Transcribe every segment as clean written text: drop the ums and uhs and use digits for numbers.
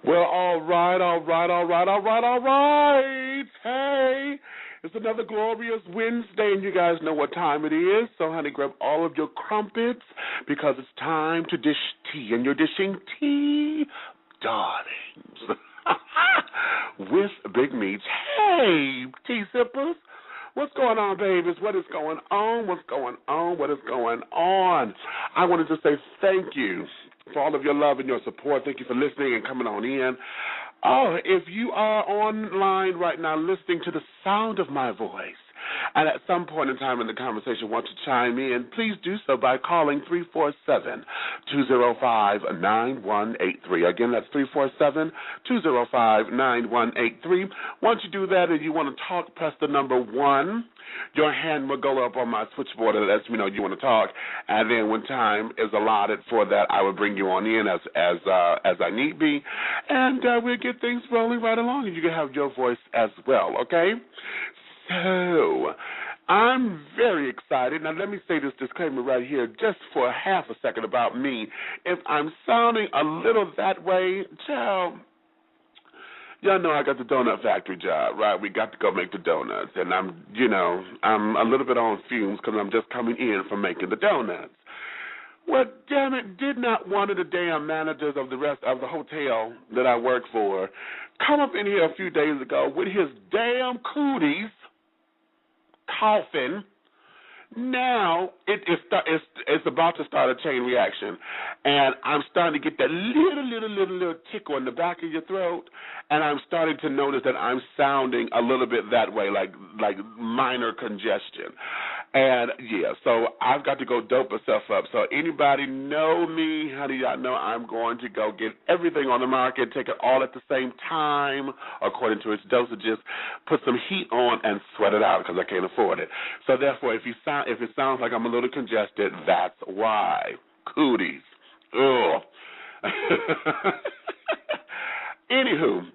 Well, all right, all right, all right, all right, all right. Hey, it's another glorious Wednesday, and you guys know what time it is. So, honey, grab all of your crumpets because it's time to dish tea, and you're dishing tea, darlings, with Big Meats. Hey, tea sippers. What's going on, babies? What is going on? What's going on? What is going on? I wanted to say thank you for all of your love and your support. Thank you for listening and coming on in. Oh, if you are online right now listening to the sound of my voice, and at some point in time in the conversation want to chime in, please do so by calling 347-205-9183. Again, that's 347-205-9183. Once you do that and you want to talk, press the number 1. Your hand will go up on my switchboard and lets me know you want to talk. And then when time is allotted for that, I will bring you on in as I need be. And we'll get things rolling right along, and you can have your voice as well, okay? So, I'm very excited. Now, let me say this disclaimer right here just for half a second about me. If I'm sounding a little that way, child, y'all know I got the donut factory job, right? We got to go make the donuts. And I'm a little bit on fumes because I'm just coming in from making the donuts. Well, damn it, did not one of the damn managers of the rest of the hotel that I work for come up in here a few days ago with his damn cooties coughing. Now it's about to start a chain reaction, and I'm starting to get that little tickle in the back of your throat, and I'm starting to notice that I'm sounding a little bit that way, like minor congestion. And yeah, so I've got to go dope myself up. So anybody know me? How do y'all know I'm going to go get everything on the market, take it all at the same time according to its dosages, put some heat on and sweat it out because I can't afford it. So therefore, if it sounds like I'm a little congested, that's why. Cooties. Ugh. Anywho,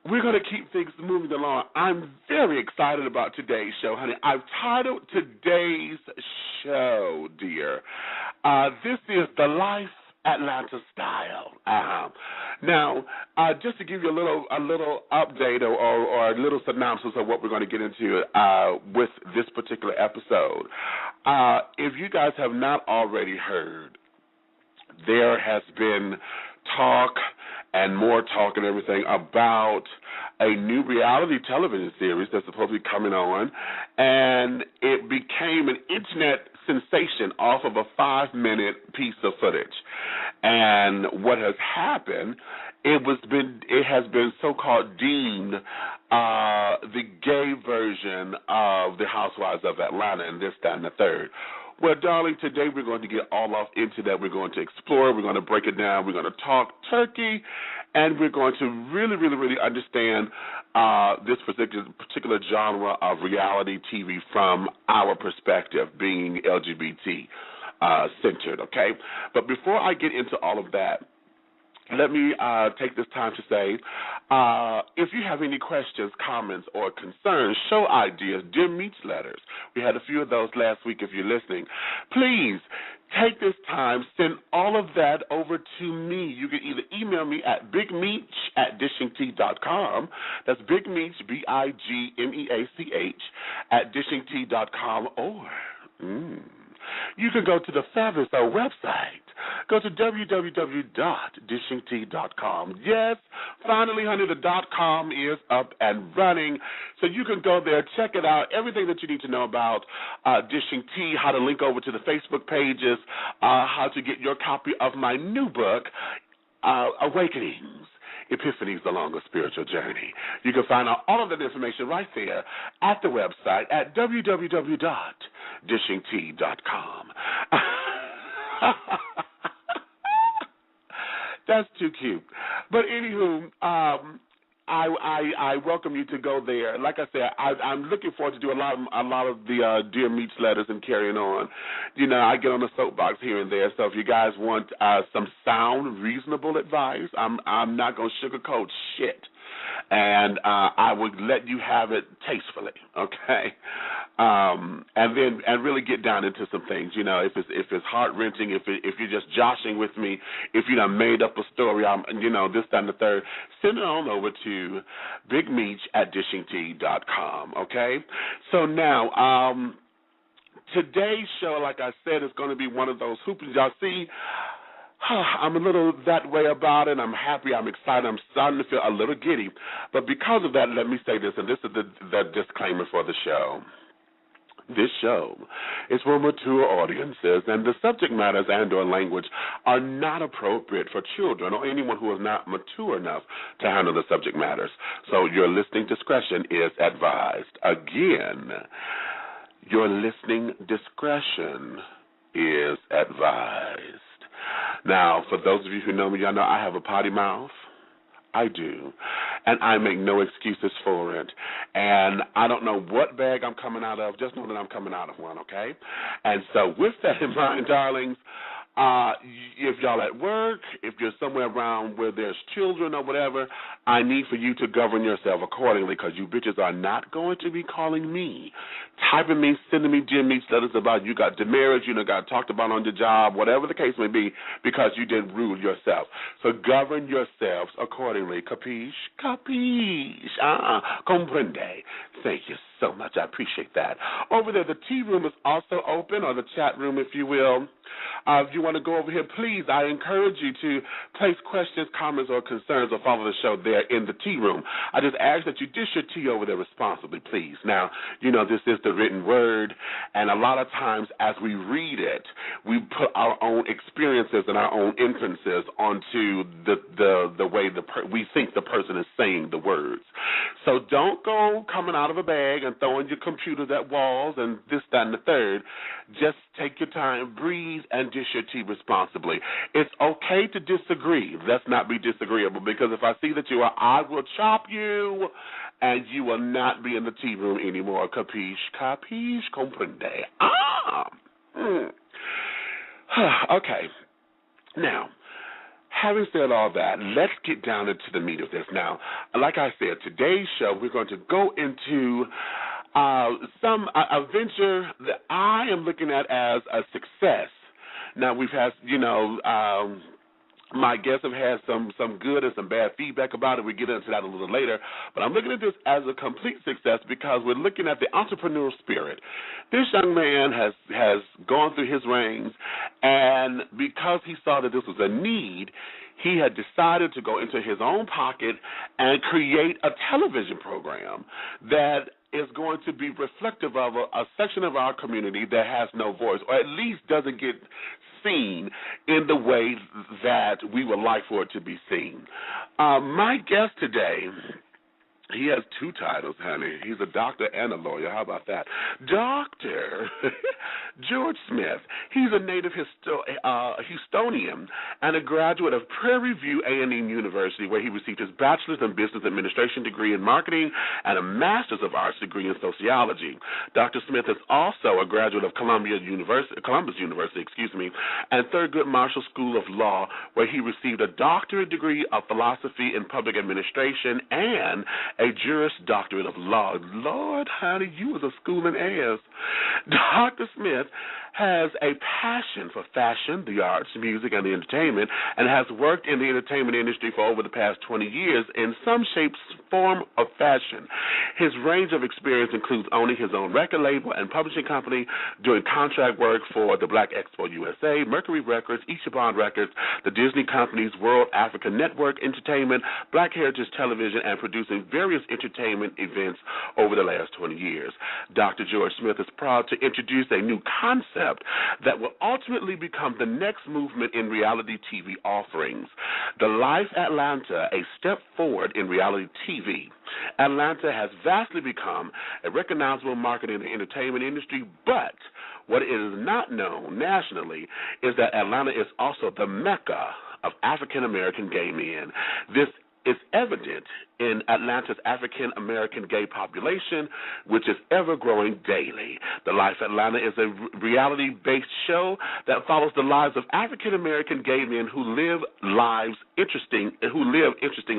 we're going to keep things moving along. I'm very excited about today's show, honey. I've titled today's show, dear, this is The Life Atlanta Style. Now, just to give you a little update or a little synopsis of what we're going to get into with this particular episode, if you guys have not already heard, there has been talk and more talk and everything about a new reality television series that's supposed to be coming on, and it became an internet sensation off of a 5-minute piece of footage. And what has happened, it has been so-called deemed the gay version of the Housewives of Atlanta and this, that, and the third. Well, darling, today we're going to get all off into that. We're going to explore. We're going to break it down. We're going to talk turkey, and we're going to really, really, really understand this particular genre of reality TV from our perspective, being LGBT centered, okay? But before I get into all of that, let me take this time to say, if you have any questions, comments, or concerns, show ideas, dear Meats letters. We had a few of those last week if you're listening. Please take this time, send all of that over to me. You can either email me at bigmeach@dishingtea.com. That's bigmeach, BIGMEACH, @dishingtea.com, or you can go to the fabulous website. Go to www.dishingtea.com. Yes, finally, honey, the .com is up and running. So you can go there, check it out, everything that you need to know about Dishing Tea, how to link over to the Facebook pages, how to get your copy of my new book, Awakenings, Epiphanies Along a Spiritual Journey. You can find out all of that information right there at the website at www.dishingtea.com. That's too cute. But anywho, I welcome you to go there. Like I said, I'm looking forward to do a lot of the Dear Meats letters and carrying on. You know, I get on the soapbox here and there. So if you guys want some sound, reasonable advice, I'm not going to sugarcoat shit. and I would let you have it tastefully, okay? And really get down into some things. You know, if it's heart wrenching, if you're just joshing with me, if you done made up a story, this, that, and the third, send it on over to bigmeech@dishingtea.com. Okay. So now, today's show, like I said, is going to be one of those hoopers. Y'all see, I'm a little that way about it. I'm happy. I'm excited. I'm starting to feel a little giddy. But because of that, let me say this, and this is the disclaimer for the show. This show is for mature audiences, and the subject matters and or language are not appropriate for children or anyone who is not mature enough to handle the subject matters. So your listening discretion is advised. Again, your listening discretion is advised. Now, for those of you who know me, y'all know I have a potty mouth. I do, and I make no excuses for it. And I don't know what bag I'm coming out of. Just know that I'm coming out of one, okay? And so with that in mind, darlings, if y'all at work, if you're somewhere around where there's children or whatever, I need for you to govern yourself accordingly, because you bitches are not going to be calling me, typing me, sending me Jim Meech letters about you got demerits, you got talked about on your job, whatever the case may be, because you didn't rule yourself. So govern yourselves accordingly. Capiche? Capiche. Comprende. Thank you so much. I appreciate that. Over there, the tea room is also open, or the chat room, if you will. If you want to go over here, please, I encourage you to place questions, comments, or concerns, or follow the show there in the tea room. I just ask that you dish your tea over there responsibly, please. Now, this is the written word, and a lot of times as we read it, we put our own experiences and our own inferences onto the way we think the person is saying the words. So don't go coming out of a bag and throwing your computers at walls and this, that, and the third. Just take your time, breathe, and dish your tea responsibly. It's okay to disagree. Let's not be disagreeable, because if I see that you are, I will chop you, and you will not be in the tea room anymore. Capiche? Capiche? Comprende? Okay. Now, having said all that, let's get down into the meat of this. Now, like I said, today's show, we're going to go into a venture that I am looking at as a success. Now, we've had, my guests have had some good and some bad feedback about it. We'll get into that a little later. But I'm looking at this as a complete success because we're looking at the entrepreneurial spirit. This young man has gone through his reins, and because he saw that this was a need, he had decided to go into his own pocket and create a television program that is going to be reflective of a section of our community that has no voice, or at least doesn't get seen in the way that we would like for it to be seen. My guest today, he has two titles, honey. He's a doctor and a lawyer. How about that? Dr. George Smith. He's a native Houstonian and a graduate of Prairie View A&M University, where he received his bachelor's in business administration degree in marketing and a master's of arts degree in sociology. Dr. Smith is also a graduate of Columbus University, and Thurgood Marshall School of Law, where he received a doctorate degree of philosophy in public administration and a Juris Doctorate of Law. Lord, honey, you was a schooling ass. Dr. Smith has a passion for fashion, the arts, music, and the entertainment, and has worked in the entertainment industry for over the past 20 years in some shape, form, or fashion. His range of experience includes owning his own record label and publishing company, doing contract work for the Black Expo USA, Mercury Records, Ichiban Records, the Disney Company's World Africa Network Entertainment, Black Heritage Television, and producing various entertainment events over the last 20 years. Dr. George Smith is proud to introduce a new concept that will ultimately become the next movement in reality TV offerings. The Life Atlanta, a step forward in reality TV. Atlanta has vastly become a recognizable market in the entertainment industry, but what is not known nationally is that Atlanta is also the mecca of African-American gay men. This is evident in Atlanta's African American gay population, which is ever growing daily. The Life Atlanta is a reality-based show that follows the lives of African American gay men who live interesting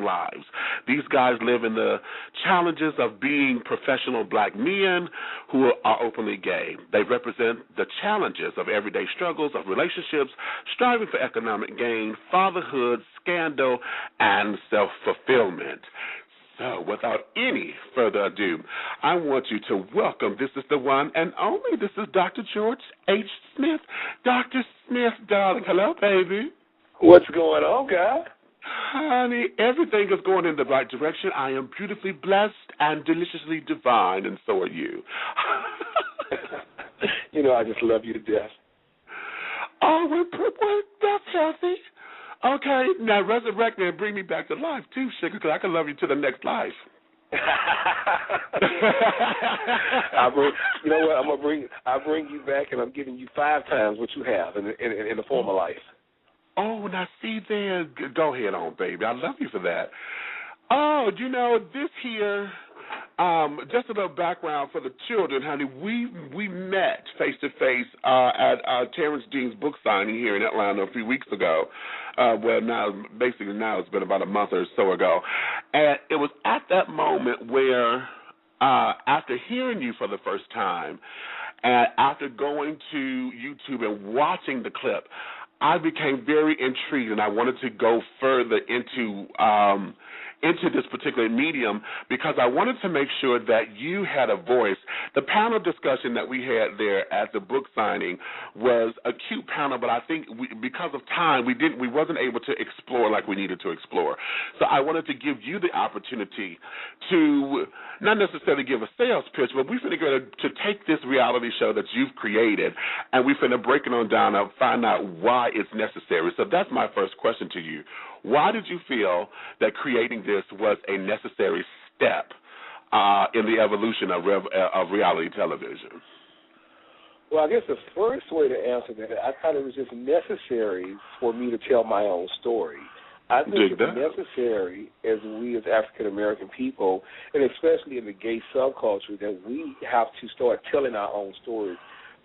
lives. These guys live in the challenges of being professional black men who are openly gay. They represent the challenges of everyday struggles of relationships, striving for economic gain, fatherhood, scandal, and self-fulfillment. So, without any further ado, I want you to welcome, this is the one and only, this is Dr. George H. Smith. Dr. Smith, darling, hello, baby. What's going on, guy? Honey, everything is going in the right direction. I am beautifully blessed and deliciously divine, and so are you. You know, I just love you to death. Oh, well, that's healthy. Okay, now resurrect me and bring me back to life, too, sugar, because I can love you to the next life. You know what? I'll bring you back, and I'm giving you 5 times what you have in the former life. Oh, now see there. Go ahead on, baby. I love you for that. Oh, you know, this here, just a little background for the children, honey. We met face-to-face at Terrence Dean's book signing here in Atlanta a few weeks ago. Well, now it's been about a month or so ago. And it was at that moment where, after hearing you for the first time, and after going to YouTube and watching the clip, I became very intrigued, and I wanted to go further into this particular medium because I wanted to make sure that you had a voice. The panel discussion that we had there at the book signing was a cute panel, but I think because of time, we wasn't able to explore like we needed to explore. So I wanted to give you the opportunity to not necessarily give a sales pitch, but we're going to take this reality show that you've created, and we're going to break it on down and find out why it's necessary. So that's my first question to you. Why did you feel that creating this was a necessary step in the evolution of reality television? Well, I guess the first way to answer that, I thought it was just necessary for me to tell my own story. I think it's necessary as we as African-American people, and especially in the gay subculture, that we have to start telling our own stories.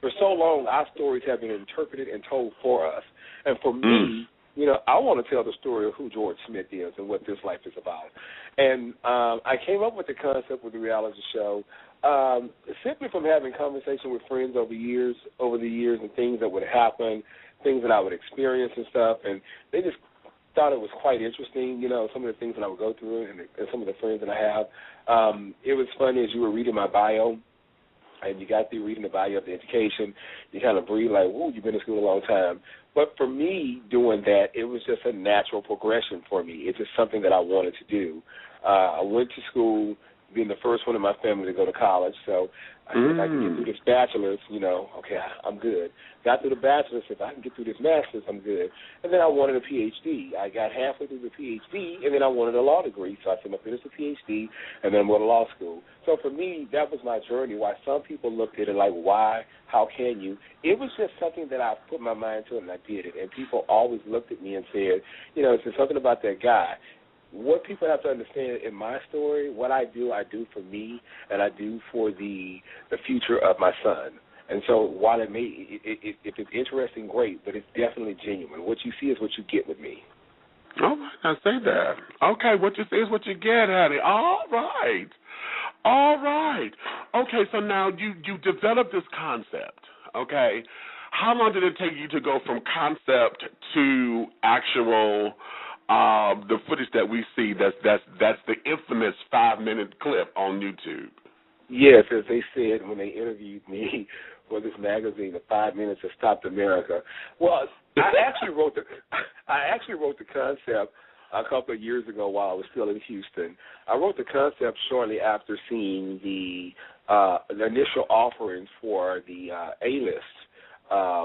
For so long, our stories have been interpreted and told for us. And for me, you know, I want to tell the story of who George Smith is and what this life is about. And I came up with the concept with the reality show simply from having conversation with friends over the years and things that would happen, things that I would experience and stuff. And they just thought it was quite interesting, you know, some of the things that I would go through and some of the friends that I have. It was funny as you were reading my bio, and you got through reading the bio of the education, you kind of breathe like, whoa, you've been in school a long time. But for me, doing that, it was just a natural progression for me. It's just something that I wanted to do. I went to school, being the first one in my family to go to college, so I said, if I can get through this bachelor's, you know, okay, I'm good. Got through the bachelor's, if I can get through this master's, I'm good. And then I wanted a PhD. I got halfway through the PhD, and then I wanted a law degree, so I said, I'm going to finish the PhD, and then I'm going to law school. So for me, that was my journey. Why some people looked at it like, why, how can you? It was just something that I put my mind to, and I did it. And people always looked at me and said, you know, it's something about that guy. What people have to understand in my story, what I do for me, and I do for the future of my son. And so while if it's interesting, great, but it's definitely genuine. What you see is what you get with me. All right, now say that. Okay, what you see is what you get, honey. All right. Okay, so now you developed this concept, okay? How long did it take you to go from concept to actual the footage that we see? That's the infamous 5-minute clip on YouTube. Yes, as they said when they interviewed me for this magazine, the 5 minutes that stopped America. Well, I actually wrote the concept a couple of years ago while I was still in Houston. I wrote the concept shortly after seeing the initial offerings for the A-list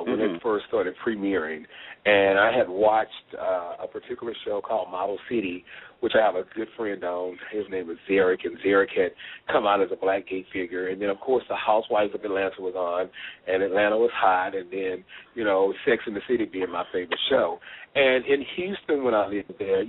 when it first started premiering. And I had watched a particular show called Model City, which I have a good friend on. His name is Zarek, and Zarek had come out as a black gay figure. And then, of course, the Housewives of Atlanta was on, and Atlanta was hot, and then, Sex and the City being my favorite show. And in Houston, when I lived there,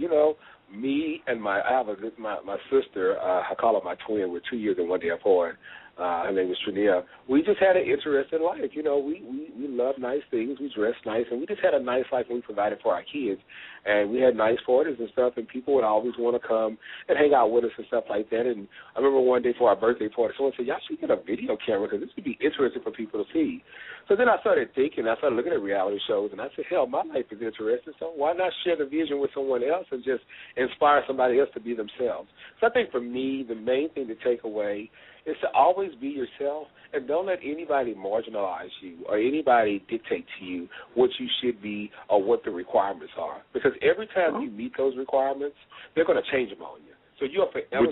me and I have my sister, I call her my twin. We're 2 years and 1 day apart. Her name is Trania. We just had an interesting life. You know, we love nice things. We dress nice, and we just had a nice life, and we provided for our kids. And we had nice parties and stuff, and people would always want to come and hang out with us and stuff like that. And I remember one day for our birthday party, someone said, y'all should get a video camera because this would be interesting for people to see. So then I started thinking, I started looking at reality shows, and I said, hell, my life is interesting, so why not share the vision with someone else and just inspire somebody else to be themselves? So I think for me, the main thing to take away is to always be yourself and don't let anybody marginalize you or anybody dictate to you what you should be or what the requirements are. Because every time you meet those requirements, they're going to change them on you. So you are forever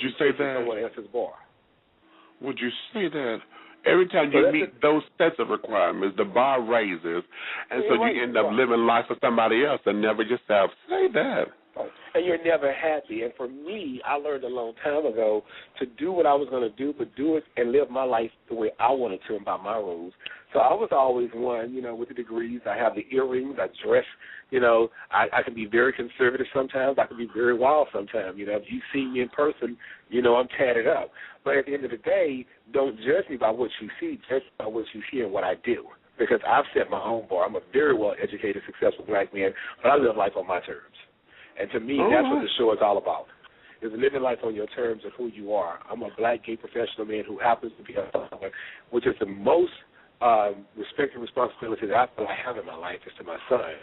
someone else's bar. Would you say that every time you meet those sets of requirements, the bar raises, and so you end up living life for somebody else and never yourself? Say that. And you're never happy. And for me, I learned a long time ago to do what I was going to do, but do it and live my life the way I wanted to and by my rules. So I was always one, you know, with the degrees. I have the earrings. I dress, you know. I can be very conservative sometimes. I can be very wild sometimes. You know, if you see me in person, you know I'm tatted up. But at the end of the day, don't judge me by what you see. Judge me by what you hear and what I do. Because I've set my own bar. I'm a very well-educated, successful black man, but I live life on my terms. And to me, that's what the show is all about, is living life on your terms of who you are. I'm a black gay professional man who happens to be a father, which is the most respect and responsibility that I feel I have in my life is to my son.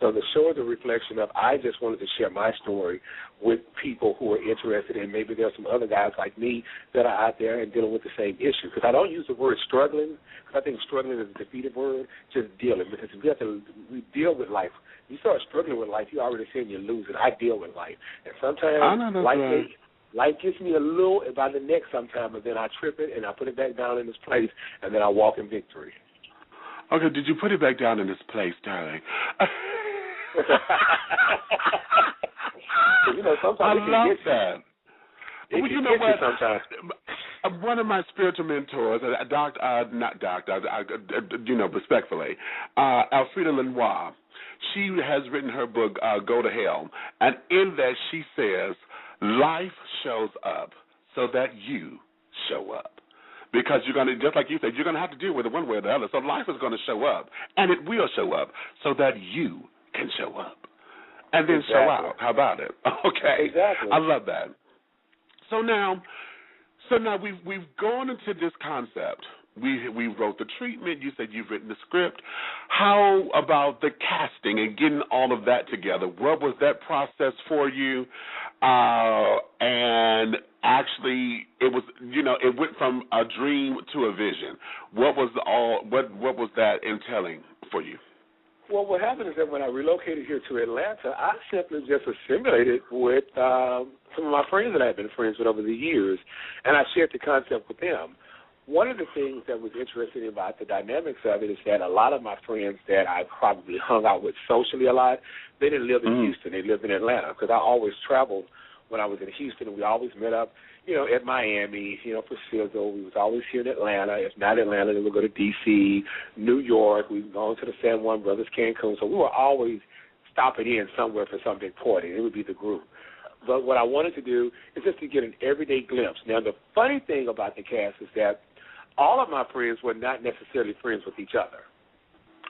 So the show is a reflection of I just wanted to share my story with people who are interested, and maybe there's some other guys like me that are out there and dealing with the same issue. Because I don't use the word struggling, because I think struggling is a defeated word, just dealing. Because we deal with life. You start struggling with life, you're already saying you're losing. I deal with life. And sometimes life gets me a little by the neck sometimes, but then I trip it and I put it back down in its place, and then I walk in victory. Okay, did you put it back down in its place, darling? You know, sometimes I love that. Well, you know what? Sometimes. One of my spiritual mentors, respectfully, Alfreda Lenoir, she has written her book, Go to Hell, and in that she says, life shows up so that you show up. Because you're going to, just like you said, you're going to have to deal with it one way or the other. So life is going to show up, and it will show up so that you can show up. And then show out. How about it? Okay. Exactly. I love that. So now we've gone into this concept. We wrote the treatment. You said you've written the script. How about the casting and getting all of that together? What was that process for you? And actually, it was, it went from a dream to a vision. What was that entailing for you? Well, what happened is that when I relocated here to Atlanta, I simply just assimilated with some of my friends that I had been friends with over the years, and I shared the concept with them. One of the things that was interesting about the dynamics of it is that a lot of my friends that I probably hung out with socially a lot, they didn't live in Houston. They lived in Atlanta, because I always traveled when I was in Houston, and we always met up, at Miami, for Sizzle. We was always here in Atlanta. If not Atlanta, then we'd go to D.C., New York. We'd go to the San Juan Brothers, Cancun. So we were always stopping in somewhere for some big party. It would be the group. But what I wanted to do is just to get an everyday glimpse. Now, the funny thing about the cast is that all of my friends were not necessarily friends with each other.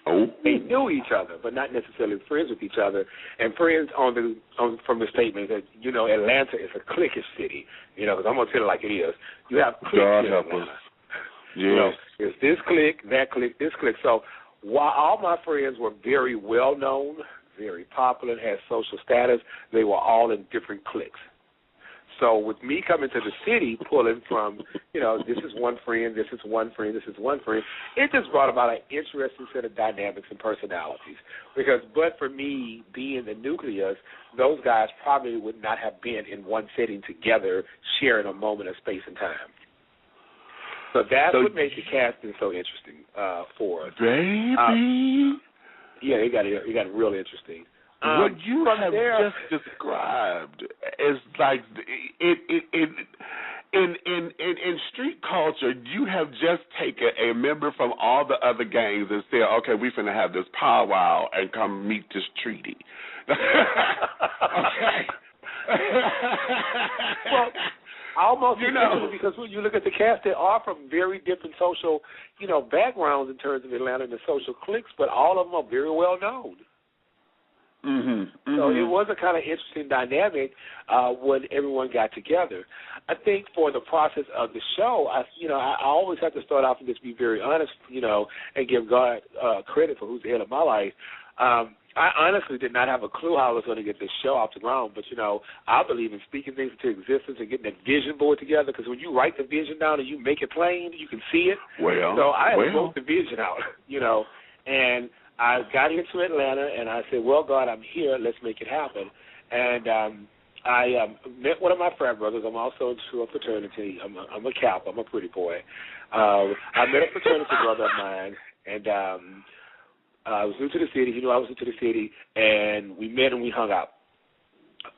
Oh. They knew each other, but not necessarily friends with each other. And friends from the statement that, Atlanta is a cliquish city, because I'm going to tell it like it is. You have cliques in Atlanta. Yes. It's this clique, that clique, this clique. So while all my friends were very well-known, very popular, had social status, they were all in different cliques. So with me coming to the city, pulling from, this is one friend, this is one friend, this is one friend, it just brought about an interesting set of dynamics and personalities. But for me being the nucleus, those guys probably would not have been in one setting together, sharing a moment of space and time. So that's what made the casting so interesting for us. Baby. Yeah, it got real interesting. What you have just described is like in street culture, you have just taken a member from all the other gangs and said, okay, we're finna have this powwow and come meet this treaty. Okay. Well, almost because when you look at the cast, they are from very different social, backgrounds in terms of Atlanta and the social cliques, but all of them are very well known. So it was a kind of interesting dynamic when everyone got together. I think for the process of the show, I always have to start off and just be very honest, and give God credit for who's the head of my life. I honestly did not have a clue how I was going to get this show off the ground, but, I believe in speaking things into existence and getting that vision board together, because when you write the vision down and you make it plain, you can see it. So I wrote the vision out, and I got here to Atlanta, and I said, well, God, I'm here. Let's make it happen. And I met one of my frat brothers. I'm also into a fraternity. I'm a Kappa. I'm a pretty boy. I met a fraternity brother of mine, and I was new to the city. He knew I was new to the city, and we met and we hung out.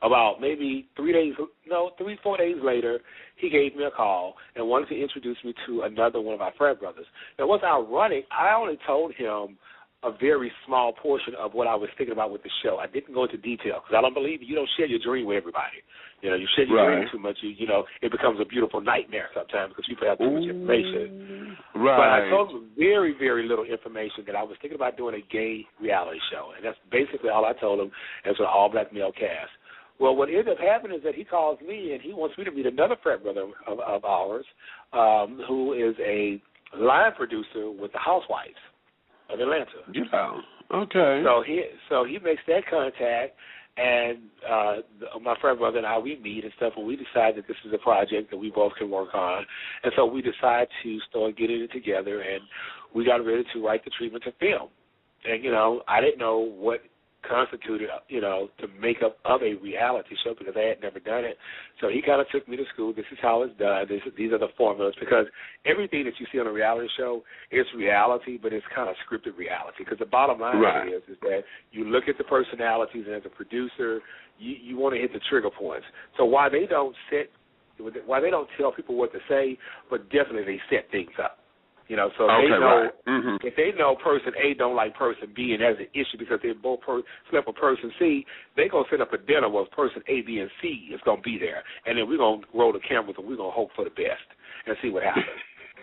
About maybe 4 days later, he gave me a call and wanted to introduce me to another one of our frat brothers. Now, what's ironic, I only told him a very small portion of what I was thinking about with the show. I didn't go into detail because I don't believe you don't share your dream with everybody. You share your dream too much, it becomes a beautiful nightmare sometimes because people have too much information. But I told him very, very little information that I was thinking about doing a gay reality show, and that's basically all I told him as an all-black male cast. Well, what ended up happening is that he calls me and he wants me to meet another frat brother of ours who is a line producer with the Housewives of Atlanta. Yeah. Okay. So he makes that contact, and my friend brother and I, we meet and stuff, and we decide that this is a project that we both can work on. And so we decide to start getting it together, and we got ready to write the treatment to film. And, I didn't know what constituted, to make up of a reality show because I had never done it. So he kind of took me to school. This is how it's done. These are the formulas, because everything that you see on a reality show is reality, but it's kind of scripted reality. Because the bottom line is that you look at the personalities, and as a producer, you want to hit the trigger points. So while they don't tell people what to say, but definitely they set things up. They know if they know person A don't like person B and has an issue because they both slept with person C, they gonna set up a dinner where person A, B, and C is gonna be there, and then we're gonna roll the cameras and we're gonna hope for the best and see what happens.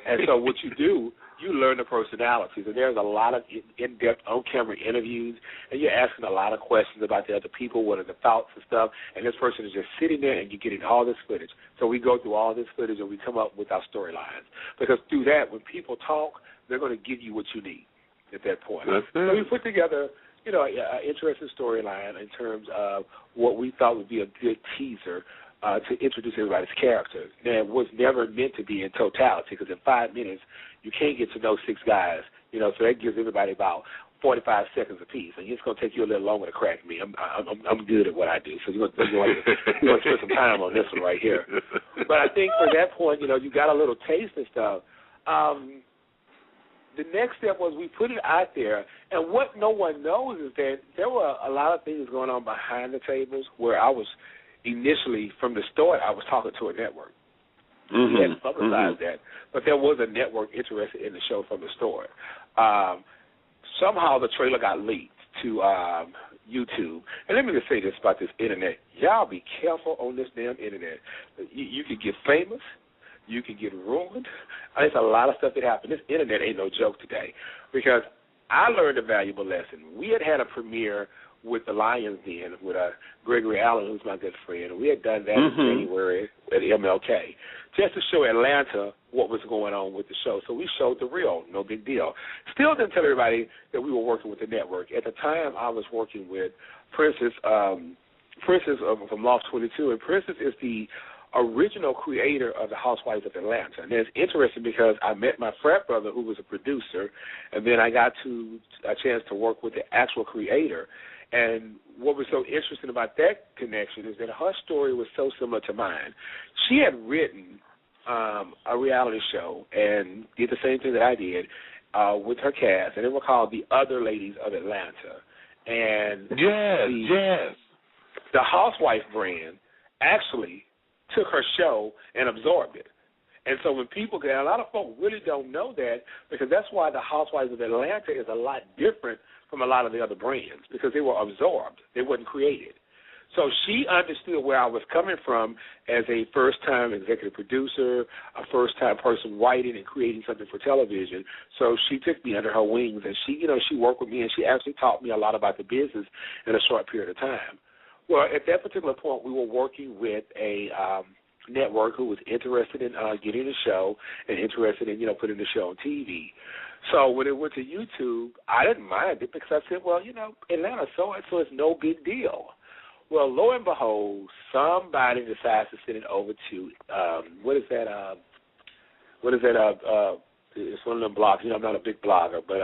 And so what you do, you learn the personalities, and there's a lot of in-depth on-camera interviews, and you're asking a lot of questions about the other people, what are the thoughts and stuff, and this person is just sitting there, and you're getting all this footage. So we go through all this footage, and we come up with our storylines, because through that, when people talk, they're going to give you what you need at that point. So we put together, an interesting storyline in terms of what we thought would be a good teaser to introduce everybody's character. Now, it was never meant to be in totality, because in 5 minutes, you can't get to know 6 guys, so that gives everybody about 45 seconds apiece, and it's going to take you a little longer to crack me. I'm good at what I do, so you're going to spend some time on this one right here. But I think for that point, you got a little taste and stuff. The next step was we put it out there, and what no one knows is that there were a lot of things going on behind the tables where I was initially, from the start, I was talking to a network. We hadn't publicized that, but there was a network interested in the show from the start. Somehow the trailer got leaked to YouTube. And let me just say this about this internet. Y'all be careful on this damn internet. You can get famous. You can get ruined. There's a lot of stuff that happened. This internet ain't no joke today, because I learned a valuable lesson. We had a premiere with the Lions Den with Gregory Allen, who's my good friend. And we had done that in January at MLK, just to show Atlanta what was going on with the show. So we showed the real, no big deal. Still didn't tell everybody that we were working with the network. At the time, I was working with Princess from Loft 22, and Princess is the original creator of the Housewives of Atlanta. And it's interesting because I met my frat brother, who was a producer, and then I got a chance to work with the actual creator. And what was so interesting about that connection is that her story was so similar to mine. She had written a reality show and did the same thing that I did with her cast, and they were called The Other Ladies of Atlanta. And the Housewife brand actually took her show and absorbed it. And so when people get, a lot of folks really don't know that, because that's why the Housewives of Atlanta is a lot different from a lot of the other brands, because they were absorbed. They weren't created. So she understood where I was coming from as a first-time executive producer, a first-time person writing and creating something for television. So she took me under her wings, and she worked with me, and she actually taught me a lot about the business in a short period of time. Well, at that particular point, we were working with a network who was interested in getting the show and interested in, putting the show on TV. So when it went to YouTube, I didn't mind it because I said, well, Atlanta so-and-so is no big deal. Well, lo and behold, somebody decides to send it over to, what is that? It's one of them blogs. I'm not a big blogger, but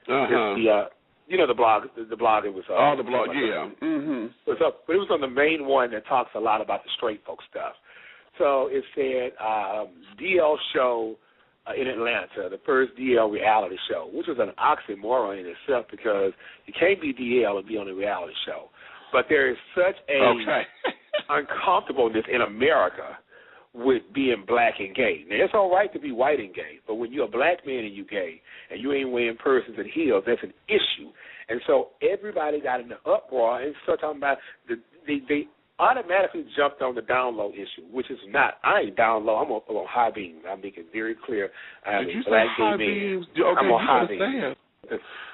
it's the blog. The blog. It was. The blog. Yeah. Mm-hmm. But it was on the main one that talks a lot about the straight folk stuff. So it said DL show in Atlanta, the first DL reality show, which was an oxymoron in itself because you can't be DL and be on a reality show. But there is such a uncomfortableness in America with being black and gay. Now, it's all right to be white and gay, but when you're a black man and you gay and you ain't wearing purses and heels, that's an issue. And so everybody got in the uproar and started talking about they automatically jumped on the down low issue, which is not. I ain't down low. I'm on high beam. I'm making it very clear. I'm a black gay man. I'm on high beam.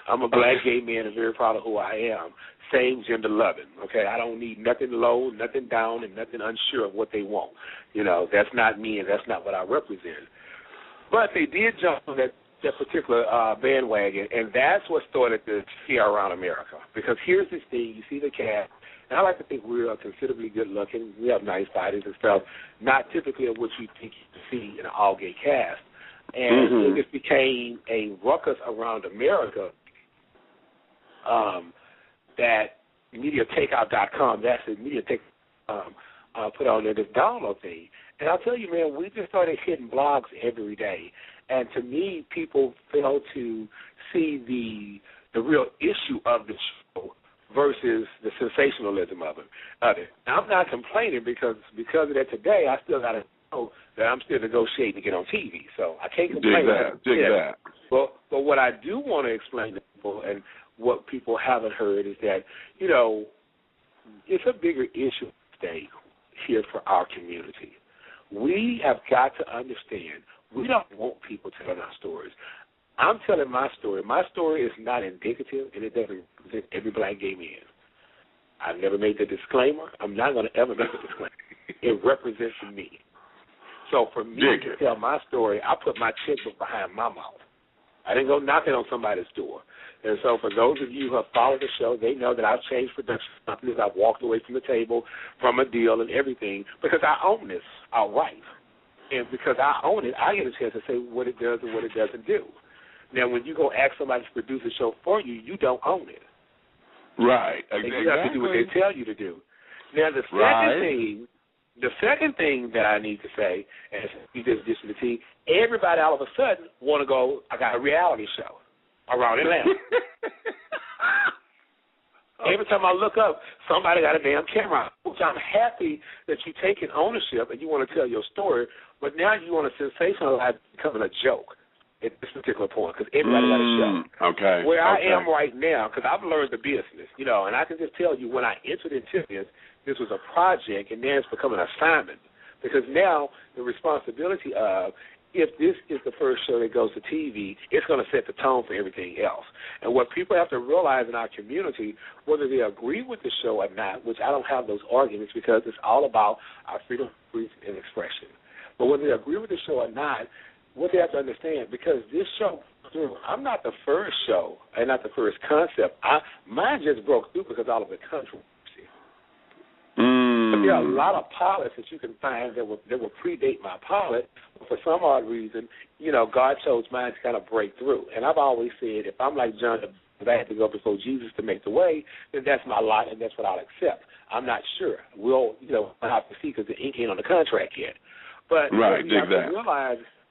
I'm a black gay man and very proud of who I am. Same gender loving. Okay, I don't need nothing low, nothing down, and nothing unsure of what they want. That's not me, and that's not what I represent. But they did jump on that particular bandwagon, and that's what started the scare around America. Because here's this thing: you see the cast. And I like to think we're considerably good-looking. We have nice bodies and stuff, not typically of what you think you see in an all-gay cast. And it just became a ruckus around America that MediaTakeout.com, that's it, MediaTakeout, put on there this download thing. And I'll tell you, man, we just started hitting blogs every day. And to me, people fail to see the real issue of the show versus the sensationalism of it. Now, I'm not complaining because of that today, I still got to know that I'm still negotiating to get on TV. So I can't complain. Dig that. But what I do want to explain to people and what people haven't heard is that, it's a bigger issue today here for our community. We have got to understand we don't want people telling our stories. I'm telling my story. My story is not indicative, and it doesn't represent every black gay man. I've never made the disclaimer. I'm not going to ever make a disclaimer. It represents me. So for me to tell my story, I put my checkbook behind my mouth. I didn't go knocking on somebody's door. And so for those of you who have followed the show, they know that I've changed production companies. I've walked away from the table, from a deal and everything, because I own this outright. And because I own it, I get a chance to say what it does and what it doesn't do. Now, when you go ask somebody to produce a show for you, you don't own it. Right. Exactly. You have to do what they tell you to do. Now, the second thing that I need to say, and you just listen to T, everybody all of a sudden want to go, I got a reality show around Atlanta. Every time I look up, somebody got a damn camera, which I'm happy that you're taking ownership and you want to tell your story, but now you want to sensationalize it becoming a joke at this particular point because everybody got a show. Okay. Where I am right now, because I've learned the business, and I can just tell you when I entered into this was a project, and then it's become an assignment because now the responsibility of if this is the first show that goes to TV, it's going to set the tone for everything else. And what people have to realize in our community, whether they agree with the show or not, which I don't have those arguments because it's all about our freedom of speech and expression. But whether they agree with the show or not, what they have to understand, because this show, I'm not the first show and not the first concept. Mine just broke through because all of the controversy. But there are a lot of pilots that you can find that will predate my pilot. But for some odd reason, God chose mine to kind of break through. And I've always said, if I'm like John, if I had to go before Jesus to make the way, then that's my lot and that's what I'll accept. I'm not sure. We'll have to see because the ink ain't on the contract yet. But right,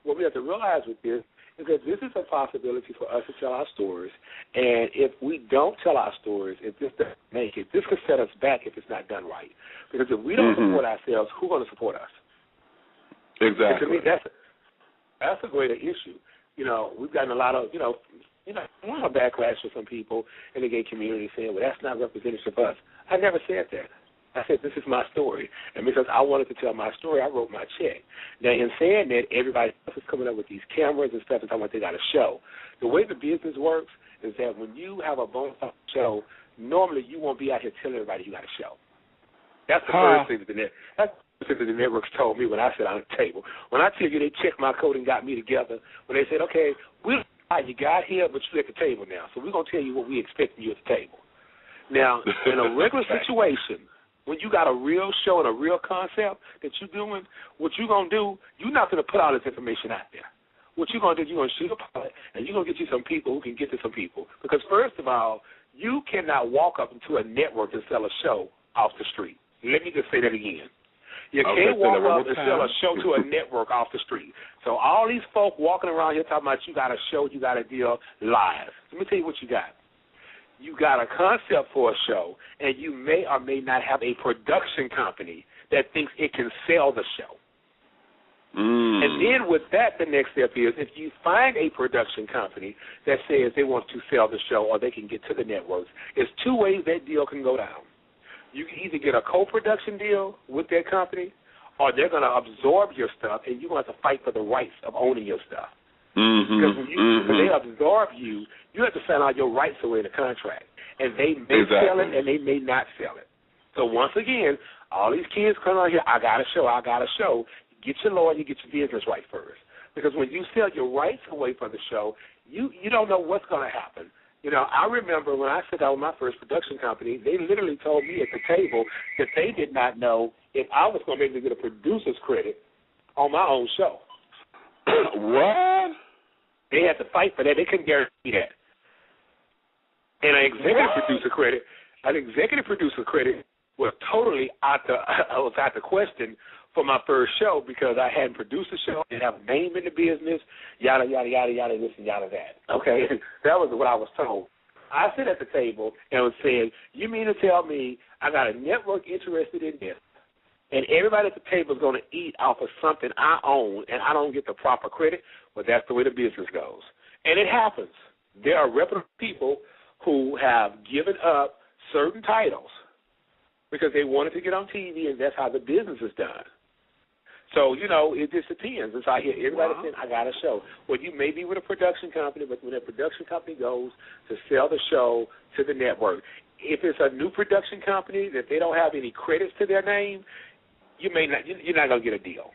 what we have to realize with this is that this is a possibility for us to tell our stories. And if we don't tell our stories, if this doesn't make it, this could set us back if it's not done right. Because if we don't support ourselves, who's going to support us? Exactly. And to me, that's a greater issue. We've gotten a lot of, a backlash for some people in the gay community saying, well, that's not representative of us. I never said that. I said, this is my story. And because I wanted to tell my story, I wrote my check. Now, in saying that, everybody else is coming up with these cameras and stuff and talking about they got a show. The way the business works is that when you have a bona fide show, normally you won't be out here telling everybody you got a show. That's the first thing that the networks told me when I sat on the table. When I tell you they checked my code and got me together, when they said, okay, you got here, but you're at the table now, so we're going to tell you what we expect from you at the table. Now, in a regular situation, when you got a real show and a real concept that you're doing, what you're going to do, you're not going to put all this information out there. What you're going to do, you're going to shoot a pilot, and you're going to get you some people who can get to some people. Because first of all, you cannot walk up into a network and sell a show off the street. Let me just say that again. You can't walk up and sell a show to a network off the street. So all these folk walking around here talking about you got a show, you got a deal, lies. Let me tell you what you got. You got a concept for a show, and you may or may not have a production company that thinks it can sell the show. And then with that, the next step is if you find a production company that says they want to sell the show or they can get to the networks, there's two ways that deal can go down. You can either get a co-production deal with that company, or they're going to absorb your stuff, and you're going to have to fight for the rights of owning your stuff. Because when they absorb you, you have to sign all your rights away in the contract. And they may sell it, and they may not sell it. So once again, all these kids come out here, I got a show, I got a show. Get your lawyer, you get your business right first. Because when you sell your rights away for the show, you don't know what's going to happen. You know, I remember when I sat down with my first production company, they literally told me at the table that they did not know if I was going to be able to get a producer's credit on my own show. What? They had to fight for that. They couldn't guarantee that. And an executive producer credit was totally out the question for my first show because I hadn't produced a show, didn't have a name in the business, yada, yada, yada, yada, this and yada, that. Okay? That was what I was told. I sit at the table and was saying, you mean to tell me I got a network interested in this, and everybody at the table is going to eat off of something I own, and I don't get the proper credit? Well, that's the way the business goes. And it happens. There are reputable people who have given up certain titles because they wanted to get on TV, and that's how the business is done. So, you know, it just depends. It's like everybody saying, I got a show. Well, you may be with a production company, but when a production company goes to sell the show to the network, if it's a new production company that they don't have any credits to their name, you're not going to get a deal.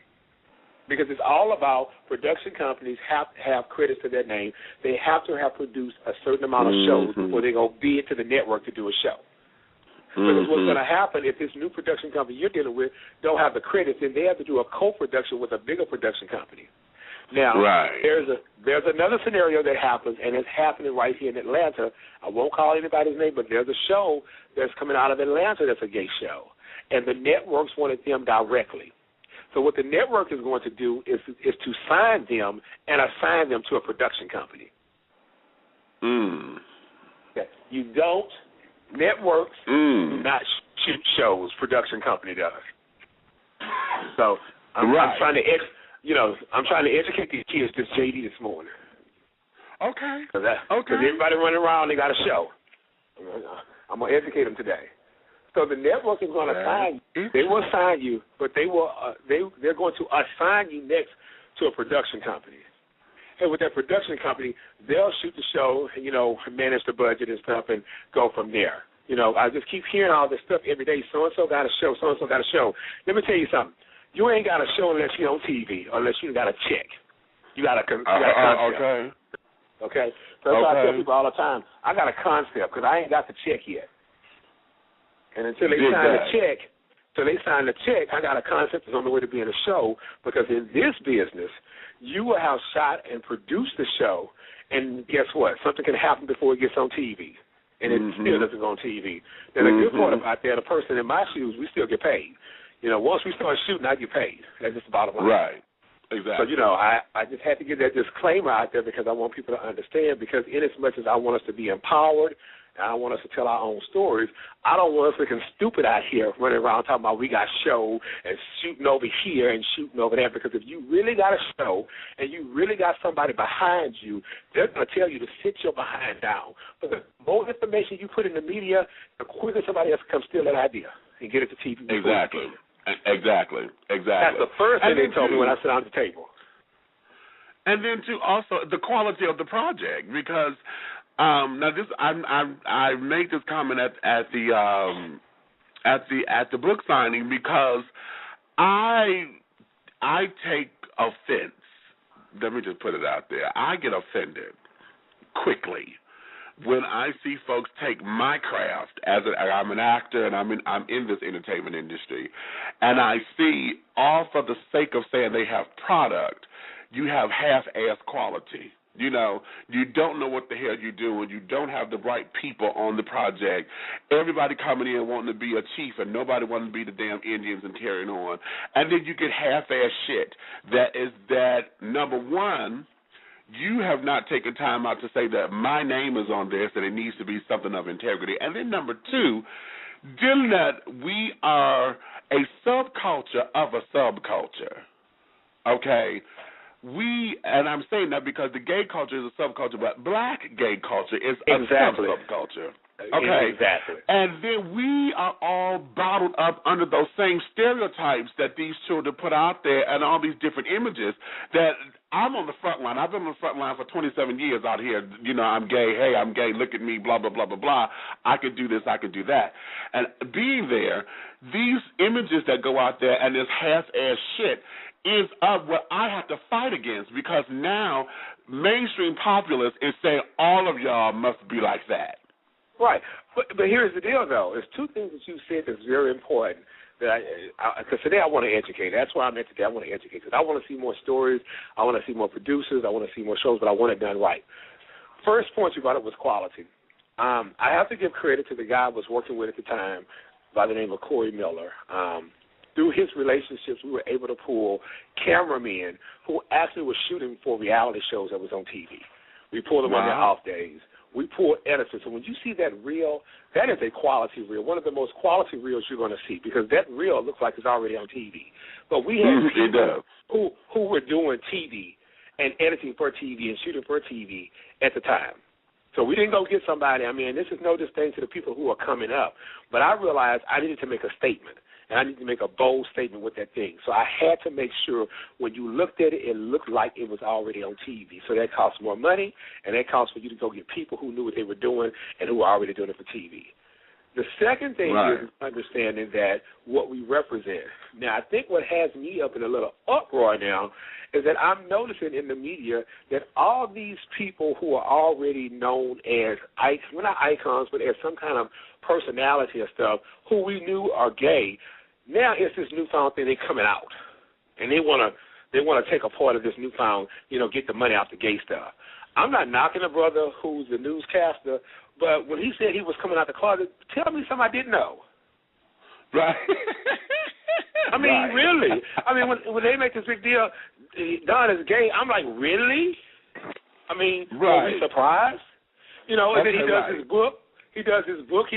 Because it's all about production companies have to have credits to their name. They have to have produced a certain amount of shows before they go bid to the network to do a show. Because what's going to happen if this new production company you're dealing with don't have the credits, then they have to do a co-production with a bigger production company. Now, there's another scenario that happens, and it's happening right here in Atlanta. I won't call anybody's name, but there's a show that's coming out of Atlanta that's a gay show, and the networks wanted them directly. So what the network is going to do is to sign them and assign them to a production company. Okay. You don't. Networks do not shoot shows. Production company does. So I'm trying to, I'm trying to educate these kids. This JD this morning. Okay. Because everybody running around, they got a show. I'm gonna educate them today. So the network is going to sign you. They will sign you, but they're going to assign you next to a production company. And with that production company, they'll shoot the show, manage the budget and stuff, and go from there. I just keep hearing all this stuff every day. So-and-so got a show, so-and-so got a show. Let me tell you something. You ain't got a show unless you're on TV, unless you got a check. You got a concept. Okay? So that's why I tell people all the time, I got a concept because I ain't got the check yet. And until they sign the check, I got a concept that's on the way to being a show, because in this business, you will have shot and produced the show, and guess what? Something can happen before it gets on TV, and it still doesn't go on TV. Then the good part about that, the person in my shoes, we still get paid. Once we start shooting, I get paid. That's just the bottom line. Right. Exactly. So, I just had to get that disclaimer out there because I want people to understand, because in as much as I want us to be empowered, and I want us to tell our own stories, I don't want us looking stupid out here running around talking about we got show and shooting over here and shooting over there, because if you really got a show and you really got somebody behind you, they're going to tell you to sit your behind down. But the more information you put in the media, the quicker somebody else comes steal that idea. and get it to TV. Exactly. Exactly. That's the first thing they told me when I sat down at the table. And then too, also the quality of the project, because now this I make this comment at the book signing because I take offense. Let me just put it out there. I get offended quickly when I see folks take my craft I'm an actor and I'm in this entertainment industry, and I see all for the sake of saying they have product, you have half-ass quality. You know, you don't know what the hell you're doing. You don't have the right people on the project. Everybody coming in wanting to be a chief and nobody wanting to be the damn Indians and carrying on. And then you get half-ass shit. Number one, you have not taken time out to say that my name is on this and it needs to be something of integrity. And then number two, dealing that we are a subculture of a subculture. Okay? And I'm saying that because the gay culture is a subculture, but black gay culture is a subculture. Okay. Exactly. And then we are all bottled up under those same stereotypes that these children put out there and all these different images that I'm on the front line. I've been on the front line for 27 years out here. You know, I'm gay. Hey, I'm gay. Look at me, blah, blah, blah, blah, blah. I could do this. I could do that. And being there, these images that go out there and this half-ass shit is what I have to fight against, because now mainstream populists is saying all of y'all must be like that. Right. But here's the deal, though. There's two things that you said that's very important. Because today I want to educate. That's why I'm here today. I want to educate. Because I want to see more stories. I want to see more producers. I want to see more shows, but I want it done right. First point you brought up was quality. I have to give credit to the guy I was working with at the time by the name of Corey Miller. Through his relationships, we were able to pull cameramen who actually were shooting for reality shows that was on TV. We pulled them on their off days. We pulled editors. So when you see that reel, that is a quality reel, one of the most quality reels you're going to see, because that reel looks like it's already on TV. But we had people who were doing TV and editing for TV and shooting for TV at the time. So we didn't go get somebody. I mean, this is no disdain to the people who are coming up. But I realized I needed to make a statement. And I need to make a bold statement with that thing. So I had to make sure when you looked at it, it looked like it was already on TV. So that costs more money, and that costs for you to go get people who knew what they were doing and who were already doing it for TV. The second thing is understanding that what we represent. Now, I think what has me up in a little uproar now is that I'm noticing in the media that all these people who are already known as, well, not icons, but as some kind of personality or stuff, who we knew are gay, now it's this newfound thing. They're coming out, and they want to take a part of this newfound, get the money off the gay stuff. I'm not knocking a brother who's a newscaster, but when he said he was coming out the closet, tell me something I didn't know. Right. I mean, really. I mean, when they make this big deal, Don is gay, I'm like, really? I mean, are we surprised? And then he does his book. He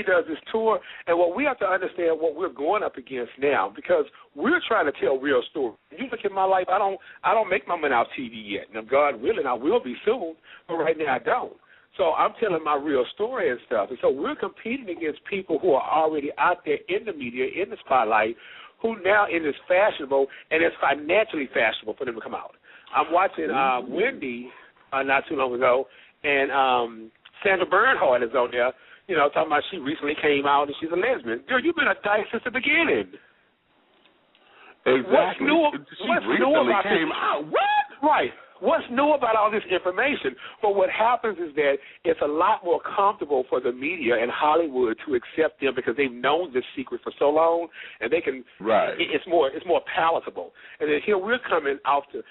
does his tour, and what we have to understand what we're going up against now, because we're trying to tell real stories. You look at my life, I don't make my money off TV yet. Now, God willing, I will be soon, but right now I don't. So I'm telling my real story and stuff, and so we're competing against people who are already out there in the media, in the spotlight, who now it is fashionable, and it's financially fashionable for them to come out. I'm watching Wendy not too long ago, and Sandra Bernhardt is on there, talking about she recently came out and she's a lesbian. Girl, you've been a dyke since the beginning. Exactly. She recently came out. What? Right. What's new about all this information? But what happens is that it's a lot more comfortable for the media and Hollywood to accept them because they've known this secret for so long, and they can. Right. It's more palatable. And then here we're coming off the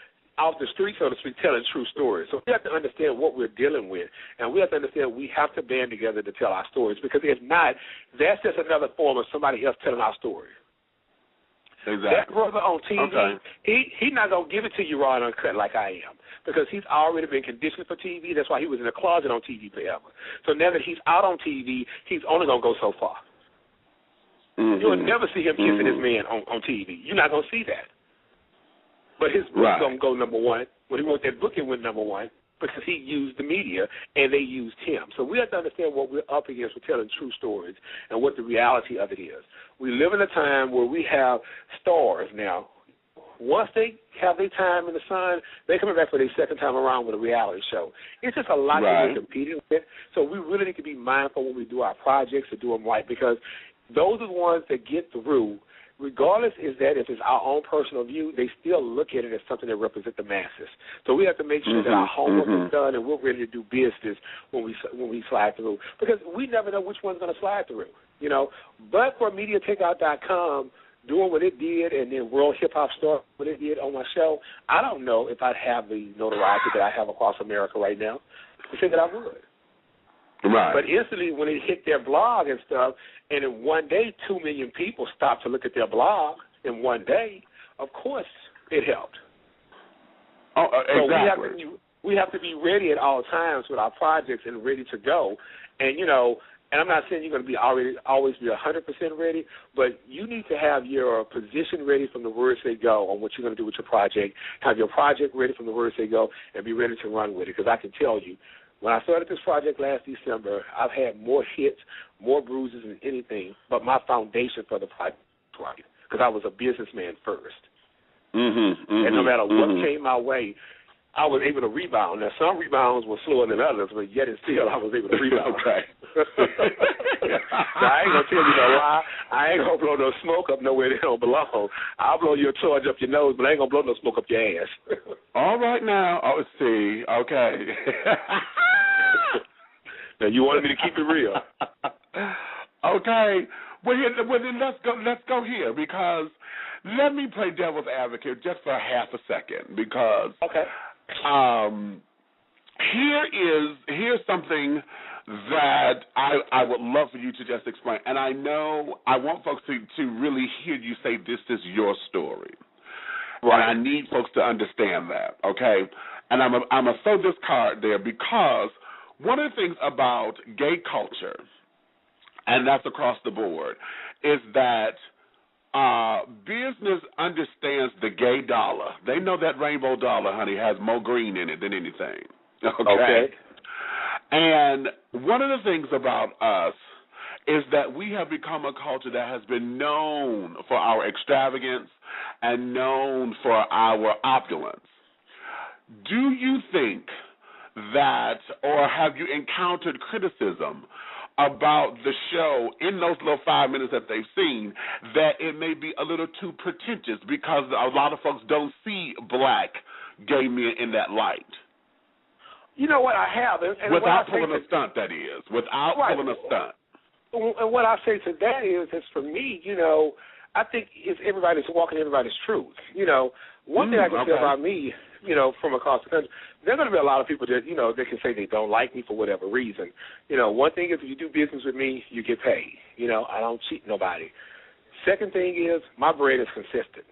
street, so to speak, telling true stories. So we have to understand what we're dealing with, and we have to understand we have to band together to tell our stories, because if not, that's just another form of somebody else telling our story. Exactly. That brother on TV, he's not going to give it to you raw and uncut like I am, because he's already been conditioned for TV. That's why he was in a closet on TV forever. So now that he's out on TV, he's only going to go so far. Mm-hmm. You'll never see him kissing his man on TV. You're not going to see that. But his book's going to go number one. When he wrote that book, it went number one. because he used the media and they used him. So we have to understand what we're up against with telling true stories and what the reality of it is. We live in a time where we have stars now. Once they have their time in the sun, they're coming back for their second time around with a reality show. It's just a lot that we're competing with. So we really need to be mindful when we do our projects to do them right, because those are the ones that get through. Regardless is that if it's our own personal view, they still look at it as something that represents the masses. So we have to make sure that our homework is done and we're ready to do business when we slide through, because we never know which one's going to slide through, you know. But for MediaTakeout.com doing what it did, and then World Hip Hop Star what it did on my show, I don't know if I'd have the notoriety that I have across America right now to say that I would. Right. But instantly, when it hit their blog and stuff, and in one day 2 million people stopped to look at their blog in one day, of course it helped. Oh, exactly. So we have to be ready at all times with our projects and ready to go. And, you know, and I'm not saying you're going to be always be 100% ready, but you need to have your position ready from the words they go on what you're going to do with your project, have your project ready from the words they go, and be ready to run with it. Because I can tell you, when I started this project last December, I've had more hits, more bruises than anything, but my foundation for the project was right, because I was a businessman first. And no matter what came my way, I was able to rebound. Now, some rebounds were slower than others, but yet and still I was able to rebound. Now, I ain't going to tell you no lie. I ain't going to blow no smoke up nowhere that don't belong. I'll blow your charge up your nose, but I ain't going to blow no smoke up your ass. All right now. Oh, see. Okay. Now, you wanted me to keep it real. Okay. Well, then let's go here, because let me play devil's advocate just for half a second, because here's something that I would love for you to just explain. And I know I want folks to really hear you say this is your story. Right. And I need folks to understand that, okay? And I'm going to throw this card there, because one of the things about gay culture, and that's across the board, is that business understands the gay dollar. They know that rainbow dollar, honey, has more green in it than anything. Okay. And one of the things about us is that we have become a culture that has been known for our extravagance and known for our opulence. Do you think that, or have you encountered criticism about the show in those little 5 minutes that they've seen, that it may be a little too pretentious because a lot of folks don't see black gay men in that light? You know what, I have. And without pulling a stunt, that is. Without pulling a stunt. And what I say to that is for me, you know, I think it's everybody's walking everybody's truth. You know, one thing I can say about me, you know, from across the country, there are going to be a lot of people that, you know, they can say they don't like me for whatever reason. You know, one thing is if you do business with me, you get paid. You know, I don't cheat nobody. Second thing is my bread is consistent.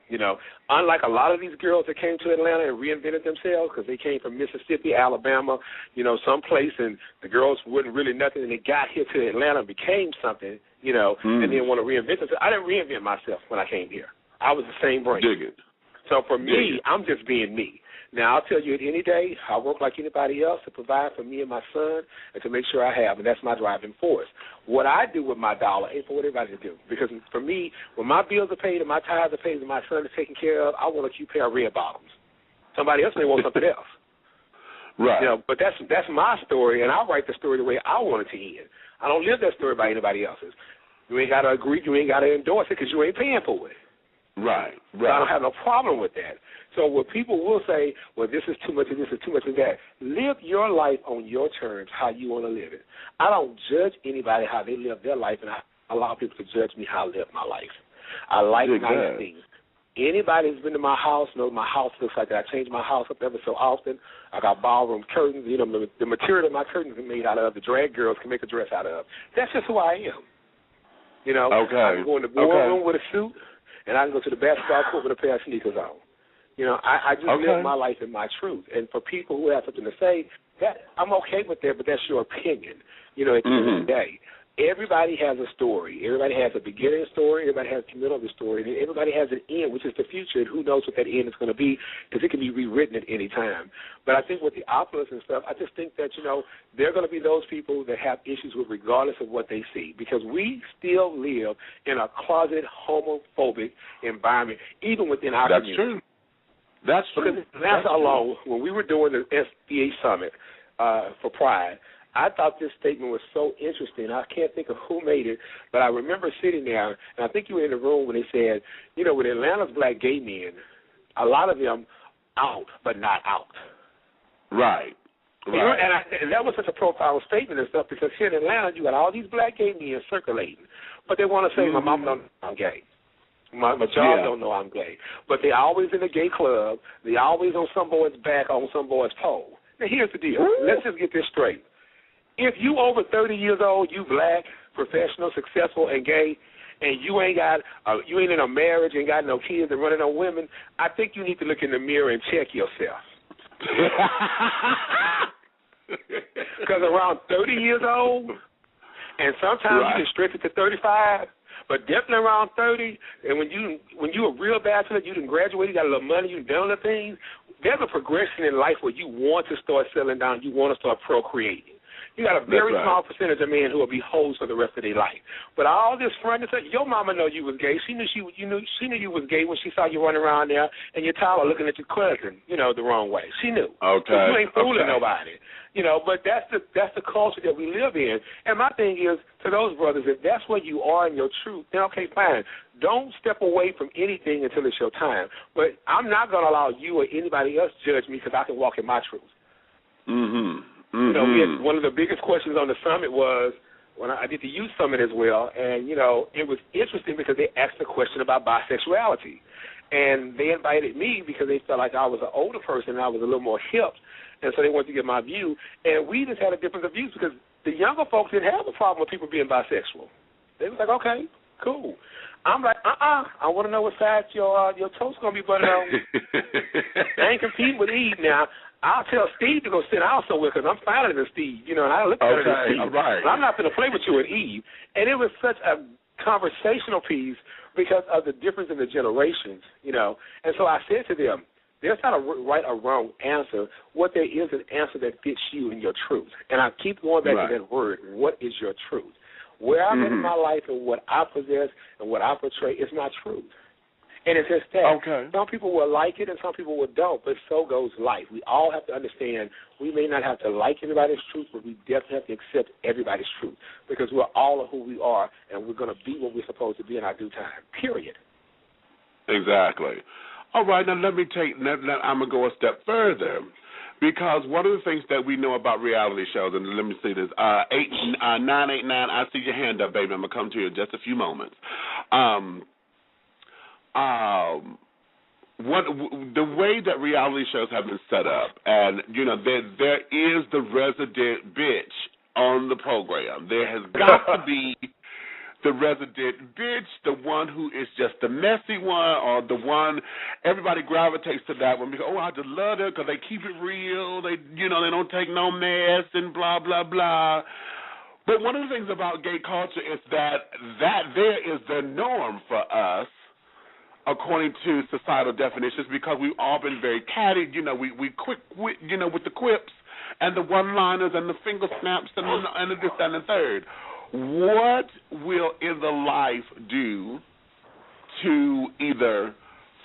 You know, unlike a lot of these girls that came to Atlanta and reinvented themselves because they came from Mississippi, Alabama, you know, someplace, and the girls weren't really nothing, and they got here to Atlanta and became something, you know, and then want to reinvent themselves. I didn't reinvent myself when I came here. I was the same brain. Dig it. So for me, I'm just being me. Now, I'll tell you any day, I work like anybody else to provide for me and my son and to make sure I have, and that's my driving force. What I do with my dollar ain't for what everybody to do, because for me, when my bills are paid and my tithes are paid and my son is taken care of, I want a cute pair of red bottoms. Somebody else may want something else. Right. You know, but that's my story, and I write the story the way I want it to end. I don't live that story by anybody else's. You ain't got to agree, you ain't got to endorse it because you ain't paying for it. Right. So I don't have no problem with that. So what people will say, well, this is too much and this is too much and that. Live your life on your terms, how you want to live it. I don't judge anybody how they live their life, and I allow people to judge me how I live my life. I like nice things. Anybody who's been to my house knows my house looks like that. I change my house up ever so often. I got ballroom curtains. You know, the material of my curtains are made out of, the drag girls can make a dress out of. That's just who I am. You know, I can go in the boardroom with a suit, and I can go to the basketball court with a pair of sneakers on. You know, I just live my life in my truth. And for people who have something to say, that I'm okay with that, but that's your opinion. You know, at the end of the day, everybody has a story. Everybody has a beginning story. Everybody has the middle of the story. And everybody has an end, which is the future. And who knows what that end is going to be, because it can be rewritten at any time. But I think with the Populous and stuff, I just think that, there are going to be those people that have issues with regardless of what they see, because we still live in a closet homophobic environment, even within our community. That's true. Because last alone, when we were doing the SBA Summit for Pride, I thought this statement was so interesting. I can't think of who made it, but I remember sitting there, and I think you were in the room when they said, with Atlanta's black gay men, a lot of them out, but not out. Right. And that was such a profound statement and stuff, because here in Atlanta, you got all these black gay men circulating, but they want to say, my mom don't know I'm gay. My child don't know I'm gay. But they're always in a gay club. They're always on some boy's back, on some boy's pole. Now, here's the deal. Let's just get this straight. If you over 30 years old, you black, professional, successful, and gay, and you ain't in a marriage and got no kids and running on women, I think you need to look in the mirror and check yourself. Because around 30 years old, and sometimes you can stretch it to 35, but definitely around 30, and when you a real bachelor, you done graduated, you got a little money, you done the things, there's a progression in life where you want to start settling down, you want to start procreating. You got a very small percentage of men who will be hoes for the rest of their life. But all this front and stuff, your mama know you was gay. She knew you was gay when she saw you running around there and your toddler looking at your cousin, the wrong way. She knew. Okay. So you ain't fooling nobody. But that's the culture that we live in. And my thing is, to those brothers, if that's where you are in your truth, then okay, fine. Don't step away from anything until it's your time. But I'm not going to allow you or anybody else judge me because I can walk in my truth. Mm-hmm. We had one of the biggest questions on the summit was, when I did the youth summit as well, and, it was interesting because they asked a question about bisexuality. And they invited me because they felt like I was an older person and I was a little more hip, and so they wanted to get my view. And we just had a difference of views because the younger folks didn't have a problem with people being bisexual. They was like, okay, cool. I'm like, I want to know what side your toast going to be buttered on. I ain't competing with Eve now. I'll tell Steve to go sit down somewhere because I'm finer than Steve, and I look better than Steve. Right. But I'm not going to play with you and Eve. And it was such a conversational piece because of the difference in the generations, And so I said to them, there's not a right or wrong answer. What there is an answer that fits you and your truth. And I keep going back to that word, what is your truth? Where I'm in my life and what I possess and what I portray is my truth. And it's just that. Okay. Some people will like it and some people will don't, but so goes life. We all have to understand we may not have to like everybody's truth, but we definitely have to accept everybody's truth because we're all of who we are and we're going to be what we're supposed to be in our due time, period. Exactly. All right, now let me I'm going to go a step further. Because one of the things that we know about reality shows, and let me see this, 989, I see your hand up, baby. I'm going to come to you in just a few moments. The way that reality shows have been set up, and, there is the resident bitch on the program. There has got to be the resident bitch, the one who is just the messy one, or the one everybody gravitates to that one because, I just love it because they keep it real. They, they don't take no mess and blah, blah, blah. But one of the things about gay culture is that there is the norm for us according to societal definitions because we've all been very catty. We quick, with the quips and the one-liners and the finger snaps and the this and the third. What will In the Life do to either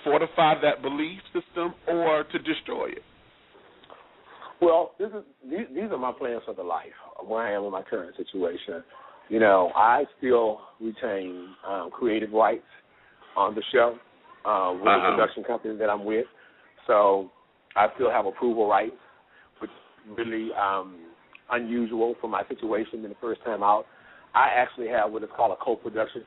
fortify that belief system or to destroy it? Well, these are my plans for the life, where I am in my current situation. I still retain creative rights on the show with the production company that I'm with. So I still have approval rights, which is really unusual for my situation in the first time out. I actually have what is called a co-production,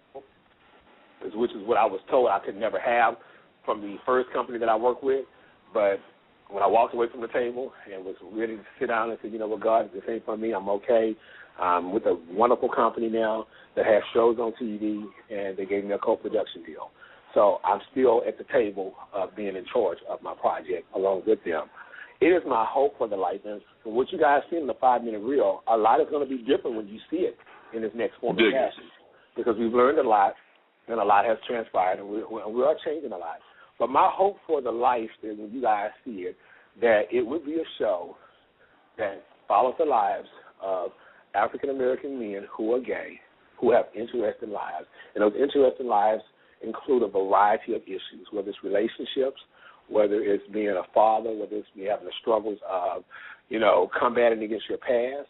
which is what I was told I could never have from the first company that I worked with. But when I walked away from the table and was ready to sit down and say, God, this ain't for me, I'm okay. I'm with a wonderful company now that has shows on TV, and they gave me a co-production deal. So I'm still at the table of being in charge of my project along with them. It is my hope for the life. And what you guys see in the 5-minute reel, a lot is going to be different when you see it. in its next form of fashion, because we've learned a lot, and a lot has transpired, and we are changing a lot. But my hope for the life is, when you guys see it, that it would be a show that follows the lives of African-American men who are gay, who have interesting lives. And those interesting lives include a variety of issues, whether it's relationships, whether it's being a father, whether it's having the struggles of, combating against your past,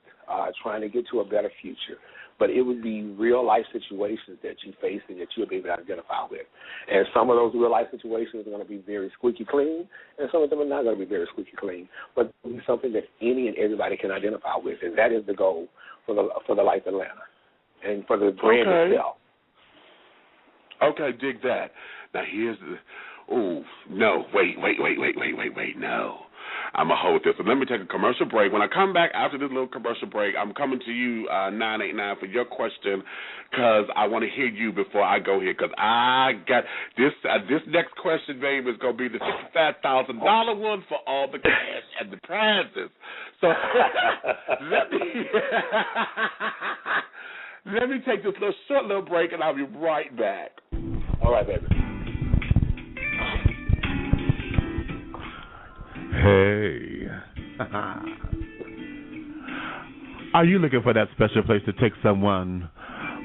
trying to get to a better future. But it would be real-life situations that you face and that you'll be able to identify with. And some of those real-life situations are going to be very squeaky clean, and some of them are not going to be very squeaky clean. But it'll be something that any and everybody can identify with, and that is the goal for the Life Atlanta and for the brand itself. Okay, dig that. Now here's no. I'm going to hold this. So let me take a commercial break. When I come back after this little commercial break, I'm coming to you, 989, for your question, because I want to hear you before I go here, because I got this next question, baby, is going to be the $65,000 one for all the cash and the prizes. So let me take this short little break, and I'll be right back. All right, baby. Hey. Are you looking for that special place to take someone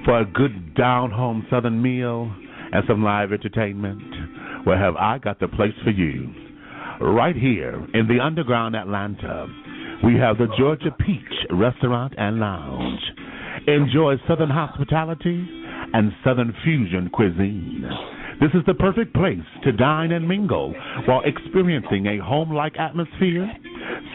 for a good down-home Southern meal and some live entertainment? Well, have I got the place for you. Right here in the underground Atlanta, we have the Georgia Peach Restaurant and Lounge. Enjoy Southern hospitality and Southern fusion cuisine. This is the perfect place to dine and mingle while experiencing a home-like atmosphere.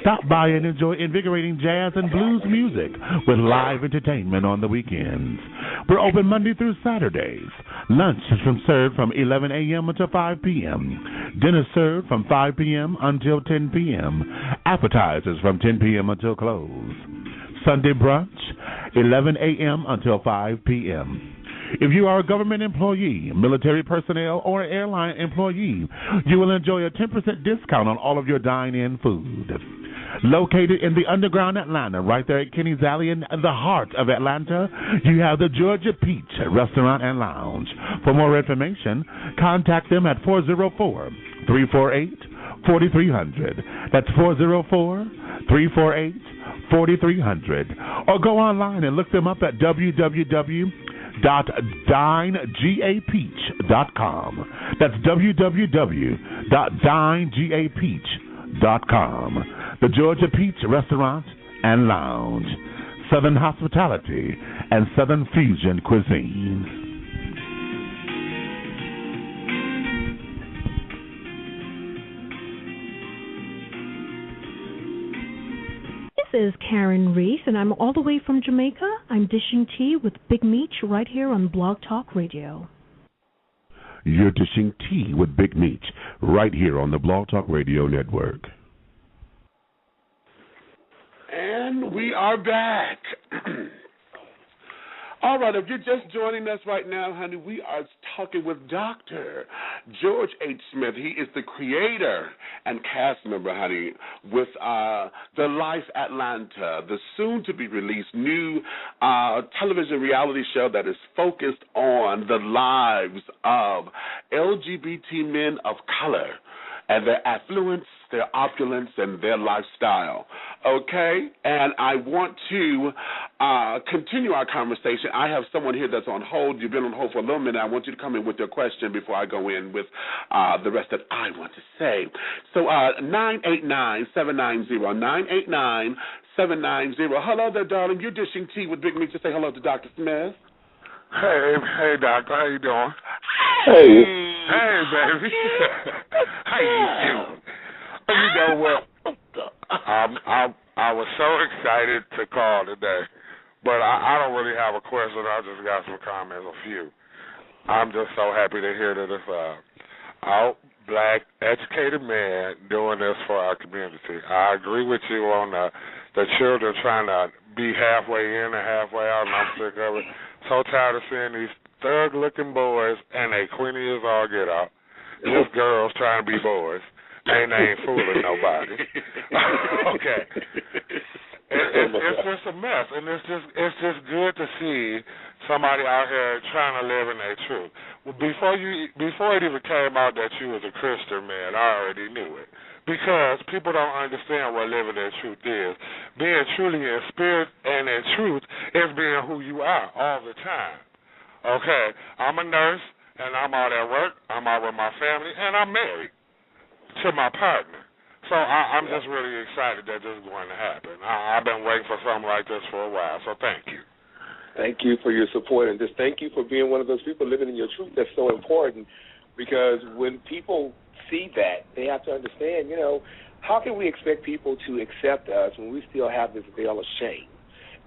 Stop by and enjoy invigorating jazz and blues music with live entertainment on the weekends. We're open Monday through Saturdays. Lunch is served from 11 a.m. until 5 p.m. Dinner served from 5 p.m. until 10 p.m. Appetizers from 10 p.m. until close. Sunday brunch, 11 a.m. until 5 p.m. If you are a government employee, military personnel, or an airline employee, you will enjoy a 10% discount on all of your dine-in food. Located in the underground Atlanta, right there at Kenny's Alley in the heart of Atlanta, you have the Georgia Peach Restaurant and Lounge. For more information, contact them at 404-348-4300. That's 404-348-4300. Or go online and look them up at www.dinegapeach.com. That's www.dinegapeach.com. The Georgia Peach Restaurant and Lounge. Southern hospitality and Southern fusion cuisine. This is Karen Reese, and I'm all the way from Jamaica. I'm dishing tea with Big Meech right here on Blog Talk Radio. You're dishing tea with Big Meech right here on the Blog Talk Radio Network. And we are back. All right, if you're just joining us right now, honey, we are talking with Dr. George H. Smith. He is the creator and cast member, honey, with The Life Atlanta, the soon-to-be-released new television reality show that is focused on the lives of LGBT men of color and their affluence, their opulence, and their lifestyle, okay? And I want to continue our conversation. I have someone here that's on hold. You've been on hold for a little minute. I want you to come in with your question before I go in with the rest that I want to say. So 989-790, 989-790. Hello there, darling. You're dishing tea with Big Meech. Just say hello to Dr. Smith. Hey, doctor, how you doing? Hey, baby. How you doing? You know what? I was so excited to call today, but I don't really have a question. I just got some comments, a few. I'm just so happy to hear that it's out black educated man doing this for our community. I agree with you on the children trying to be halfway in and halfway out, and I'm sick of it. So tired of seeing these thug-looking boys, and they Queenie is all get out. Just girls trying to be boys. They ain't fooling nobody. Okay. It's just a mess, and it's just good to see somebody out here trying to live in their truth. Well, before it even came out that you was a Christian man, I already knew it, because people don't understand what living in truth is. Being truly in spirit and in truth is being who you are all the time. Okay, I'm a nurse, and I'm out at work. I'm out with my family, and I'm married to my partner. So I'm just really excited that this is going to happen. I've been waiting for something like this for a while, so thank you. Thank you for your support, and just thank you for being one of those people living in your truth. That's so important, because when people see that, they have to understand, how can we expect people to accept us when we still have this veil of shame?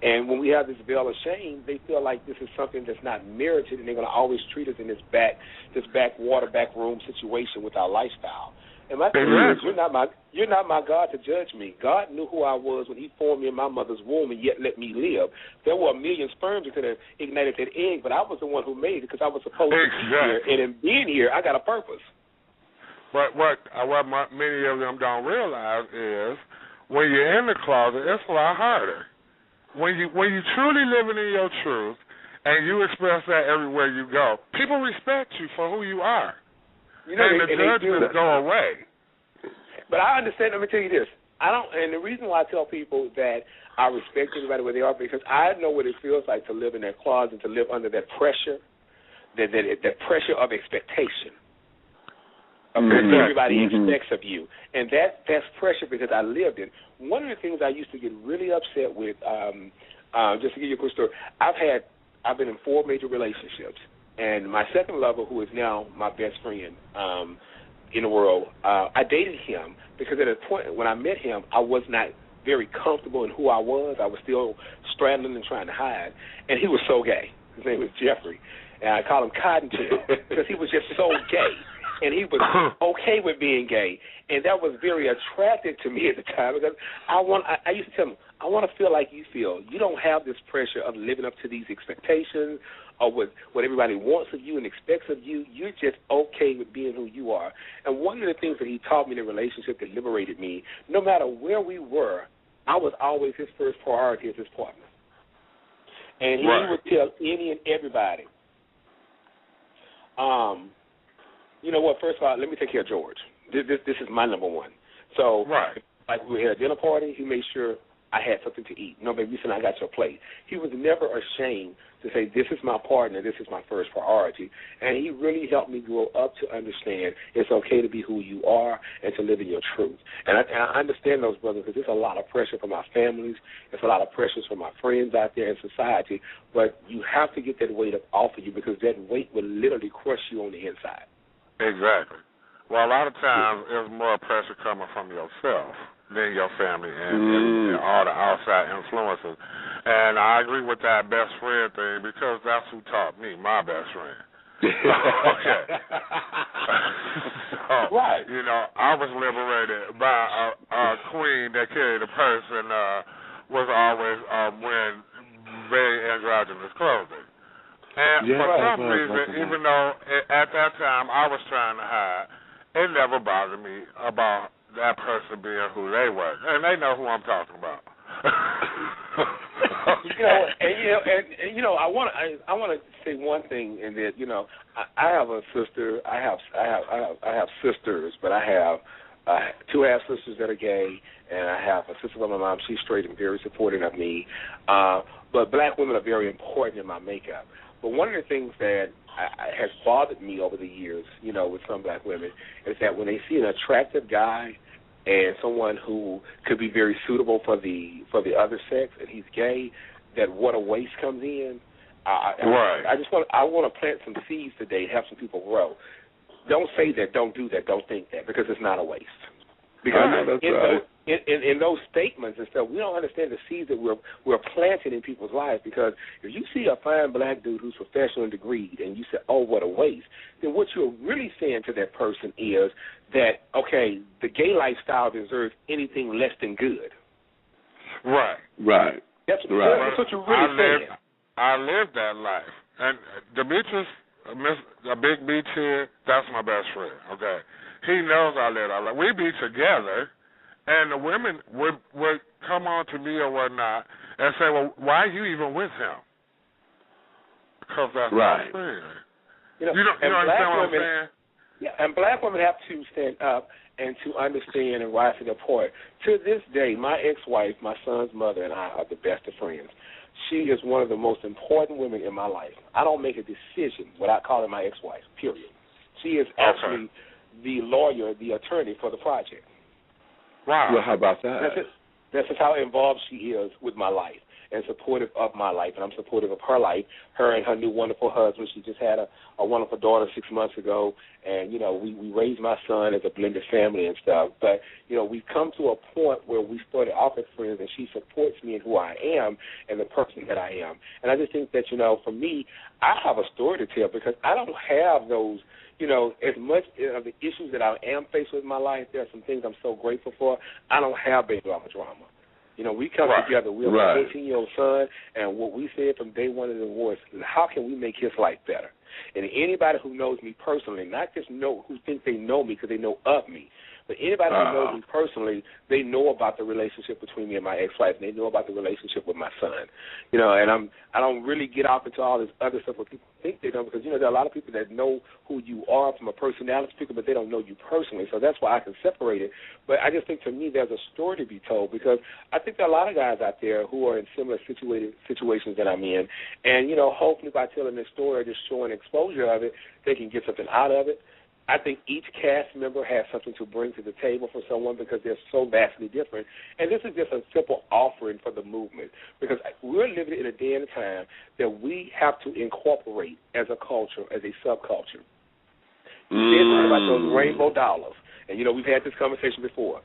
And when we have this veil of shame, they feel like this is something that's not merited, and they're going to always treat us in this backwater, backroom situation with our lifestyle. And my thing is, you're not my God to judge me. God knew who I was when He formed me in my mother's womb, and yet let me live. There were a million sperms that could have ignited that egg, but I was the one who made it because I was supposed to be here. And in being here, I got a purpose. But what many of them don't realize is when you're in the closet, it's a lot harder. When you truly living in your truth and you express that everywhere you go, people respect you for who you are. And the judgments go away. But I understand. Let me tell you this. And the reason why I tell people that I respect everybody where they are, because I know what it feels like to live in that closet, to live under that pressure, that pressure of expectation. Of what everybody expects of you. And that's pressure because I lived it. One of the things I used to get really upset with, just to give you a quick story, I've been in 4 major relationships. And my second lover, who is now my best friend in the world, I dated him because at a point when I met him, I was not very comfortable in who I was. I was still straddling and trying to hide. And he was so gay. His name was Jeffrey. And I call him Cottontail because he was just so gay. And he was okay with being gay. And that was very attractive to me at the time because I used to tell him, I want to feel like you feel. You don't have this pressure of living up to these expectations or what everybody wants of you and expects of you. You're just okay with being who you are. And one of the things that he taught me in a relationship that liberated me, no matter where we were, I was always his first priority as his partner. And he would tell any and everybody, you know what, first of all, let me take care of George. This is my number one. So, like we were at a dinner party, he made sure I had something to eat. No, baby, you said I got your plate. He was never ashamed to say, this is my partner, this is my first priority. And he really helped me grow up to understand it's okay to be who you are and to live in your truth. And I understand those, brothers, because there's a lot of pressure from our families. There's a lot of pressures from our friends out there in society. But you have to get that weight up off of you because that weight will literally crush you on the inside. Exactly. Well, a lot of times there's more pressure coming from yourself than your family and all the outside influences. And I agree with that best friend thing because that's who taught me, my best friend. Okay. So, you know, I was liberated by a queen that carried a purse and was always wearing very androgynous clothing. And for some reason, even though at that time I was trying to hide, it never bothered me about that person being who they were, and they know who I'm talking about. I want to say one thing, in that I have a sister. I have sisters, but I have 2 half sisters that are gay, and I have a sister by my mom. She's straight and very supportive of me. But black women are very important in my makeup. But one of the things that has bothered me over the years, with some black women, is that when they see an attractive guy and someone who could be very suitable for the other sex, and he's gay, that what a waste comes in. I want to plant some seeds today, have some people grow. Don't say that, don't do that, don't think that, because it's not a waste. Because in those statements and stuff, we don't understand the seeds that we're planting in people's lives. Because if you see a fine black dude who's professional and degreed, and you say, "Oh, what a waste," then what you're really saying to that person is that, okay, the gay lifestyle deserves anything less than good. Right. That's what you're really saying. I lived that life, and Demetrius, a big beach here, that's my best friend. Okay. He knows I live that life. We be together And the women would come on to me or whatnot and say, well, why are you even with him? Because that's right. my friend. You know understand what I'm saying? Yeah, and black women have to stand up and to understand and rise to their point. To this day, my ex-wife, my son's mother, and I are the best of friends. She is one of the most important women in my life. I don't make a decision without calling my ex-wife, period. She is actually the lawyer, the attorney for the project. Wow. Well, how about that? That's just how involved she is with my life and supportive of my life, and I'm supportive of her life, her and her new wonderful husband. She just had a wonderful daughter 6 months ago, and, we raised my son as a blended family and stuff. But, we've come to a point where we started off as friends, and she supports me in who I am and the person that I am. And I just think that, for me, I have a story to tell because I don't have those, as much of the issues that I am faced with in my life. There are some things I'm so grateful for. I don't have baby mama drama. We come together. We have a 14-year-old son, and what we said from day one of the divorce is how can we make his life better? And anybody who knows me personally, not just who think they know me because they know of me, but anybody who knows me personally, they know about the relationship between me and my ex-wife, and they know about the relationship with my son. And I don't really get off into all this other stuff what people think they know because, there are a lot of people that know who you are from a personality speaker, but they don't know you personally. So that's why I can separate it. But I just think to me there's a story to be told because I think there are a lot of guys out there who are in similar situations that I'm in. And, hopefully by telling this story or just showing exposure of it, they can get something out of it. I think each cast member has something to bring to the table for someone because they're so vastly different. And this is just a simple offering for the movement because we're living in a day and a time that we have to incorporate as a culture, as a subculture. You said something about those rainbow dollars. And, we've had this conversation before.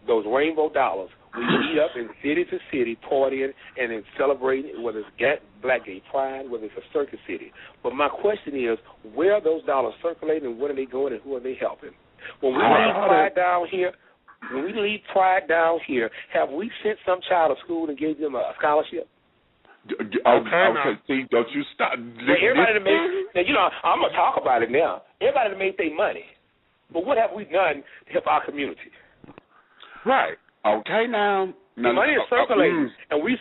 Those rainbow dollars, we meet up in city to city, partying and then celebrating, whether it's Black Gay Pride, whether it's a circus city. But my question is, where are those dollars circulating and where are they going and who are they helping? When we leave Pride down here, have we sent some child to school and gave them a scholarship? Okay, see, don't you stop. Now, everybody that made, I'm going to talk about it now. Everybody that made their money. But what have we done to help our community? Right. Okay, now. The money is circulating, and we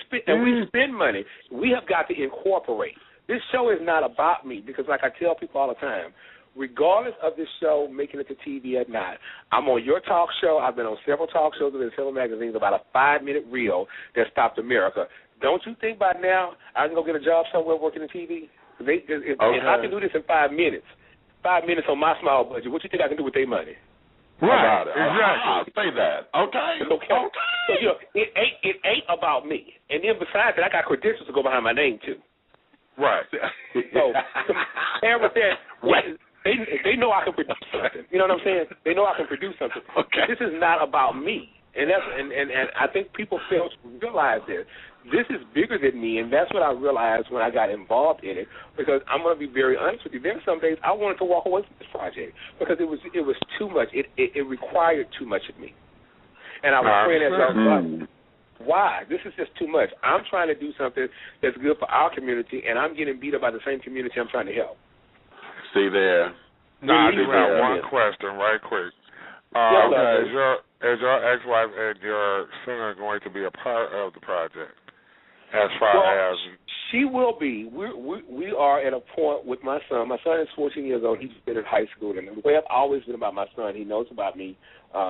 spend money. We have got to incorporate. This show is not about me because, like I tell people all the time, regardless of this show making it to TV or not, I'm on your talk show. I've been on several talk shows and several magazines about a 5-minute reel that stopped America. Don't you think by now I can go get a job somewhere working in TV? If I can do this in 5 minutes, 5 minutes on my small budget, what you think I can do with their money? Right, exactly. I'll say that. Okay. So, it ain't about me. And then besides that, I got credentials to go behind my name, too. Right. So, compared with that, they know I can produce something. You know what I'm saying? They know I can produce something. Okay. This is not about me. And I think people fail to realize that this is bigger than me, and that's what I realized when I got involved in it. Because I'm going to be very honest with you. There are some days I wanted to walk away from this project because it was too much. It required too much of me, and I was praying at God, why? This is just too much. I'm trying to do something that's good for our community, and I'm getting beat up by the same community I'm trying to help. See there. I do have one question right quick. Is your ex-wife and your son going to be a part of the project? As far as she will be. We are at a point with my son. My son is 14 years old. He's been in high school, and the way I've always been about my son, he knows about me.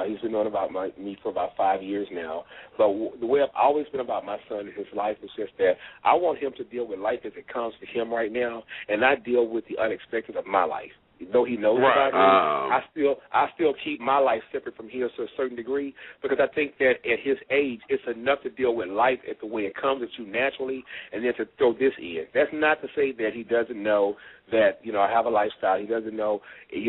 He's been knowing about me for about 5 years now. But the way I've always been about my son and his life is just that I want him to deal with life as it comes to him right now, and not deal with the unexpected of my life. Though he knows about me, I still keep my life separate from his to a certain degree because I think that at his age, it's enough to deal with life at the way it comes at you naturally, and then to throw this in. That's not to say that he doesn't know that I have a lifestyle. He doesn't know he's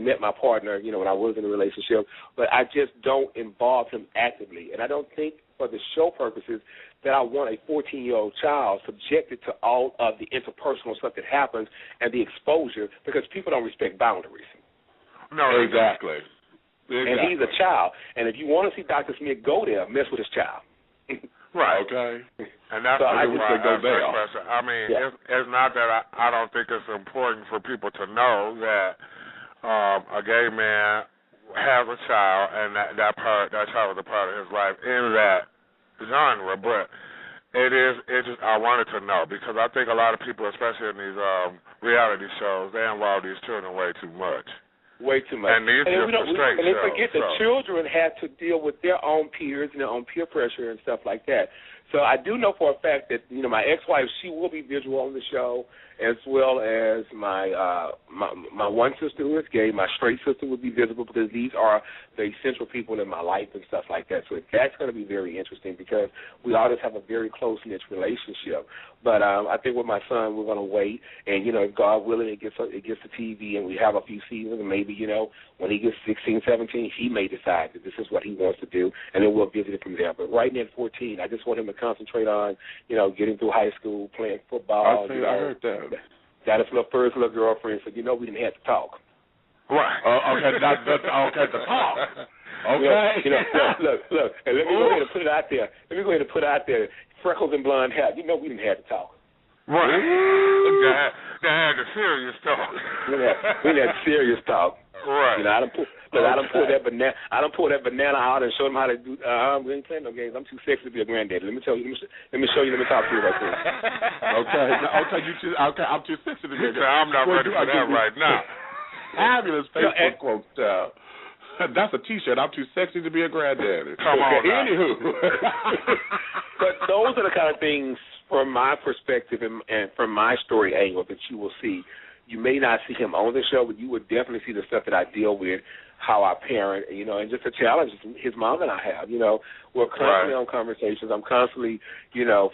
met my partner when I was in a relationship, but I just don't involve him actively, and I don't think for the show purposes that I want a 14-year-old child subjected to all of the interpersonal stuff that happens and the exposure because people don't respect boundaries. No, exactly. And he's a child. And if you want to see Dr. Smith go there, mess with his child. Right. Okay. And that's why I go there. I mean, it's not that I don't think it's important for people to know that a gay man has a child and that child is a part of his life in that genre, but I wanted to know because I think a lot of people, especially in these reality shows, they involve these children way too much. Way too much. And these just for straight shows. And they forget that so. Children have to deal with their own peers and their own peer pressure and stuff like that. So I do know for a fact that, my ex-wife, she will be visual on the show, as well as my one sister who is gay. My straight sister will be visible because these are the essential people in my life and stuff like that. So that's going to be very interesting because we all just have a very close-knit relationship. But I think with my son, we're going to wait, and, if God willing, it gets to TV and we have a few seasons, and maybe, when he gets 16, 17, he may decide that this is what he wants to do, and then we'll visit it from there. But right now at 14, I just want him to concentrate on, getting through high school, playing football. I heard that. Got his first little girlfriend, so we didn't have to talk. Right. Okay, that's okay to talk. Okay. Look, and let me go ahead and put it out there. Freckles and blonde hair. We didn't have to talk. Right. They had the serious talk. We had serious talk. Right. I done pulled that banana. I done pulled that banana out and showed him how to do. We ain't playing no games. I'm too sexy to be a granddaddy. Let me tell you. Let me show you. Let me talk to you right there. Okay. I'm too sexy to be a granddaddy. I'm not ready for that right now. Fabulous Facebook quote. That's a T-shirt. I'm too sexy to be a granddaddy. Come on. Anywho. But those are the kind of things, from my perspective and from my story angle, that you will see. You may not see him on the show, but you would definitely see the stuff that I deal with, how I parent, and just the challenges his mom and I have. We're constantly on conversations. I'm constantly,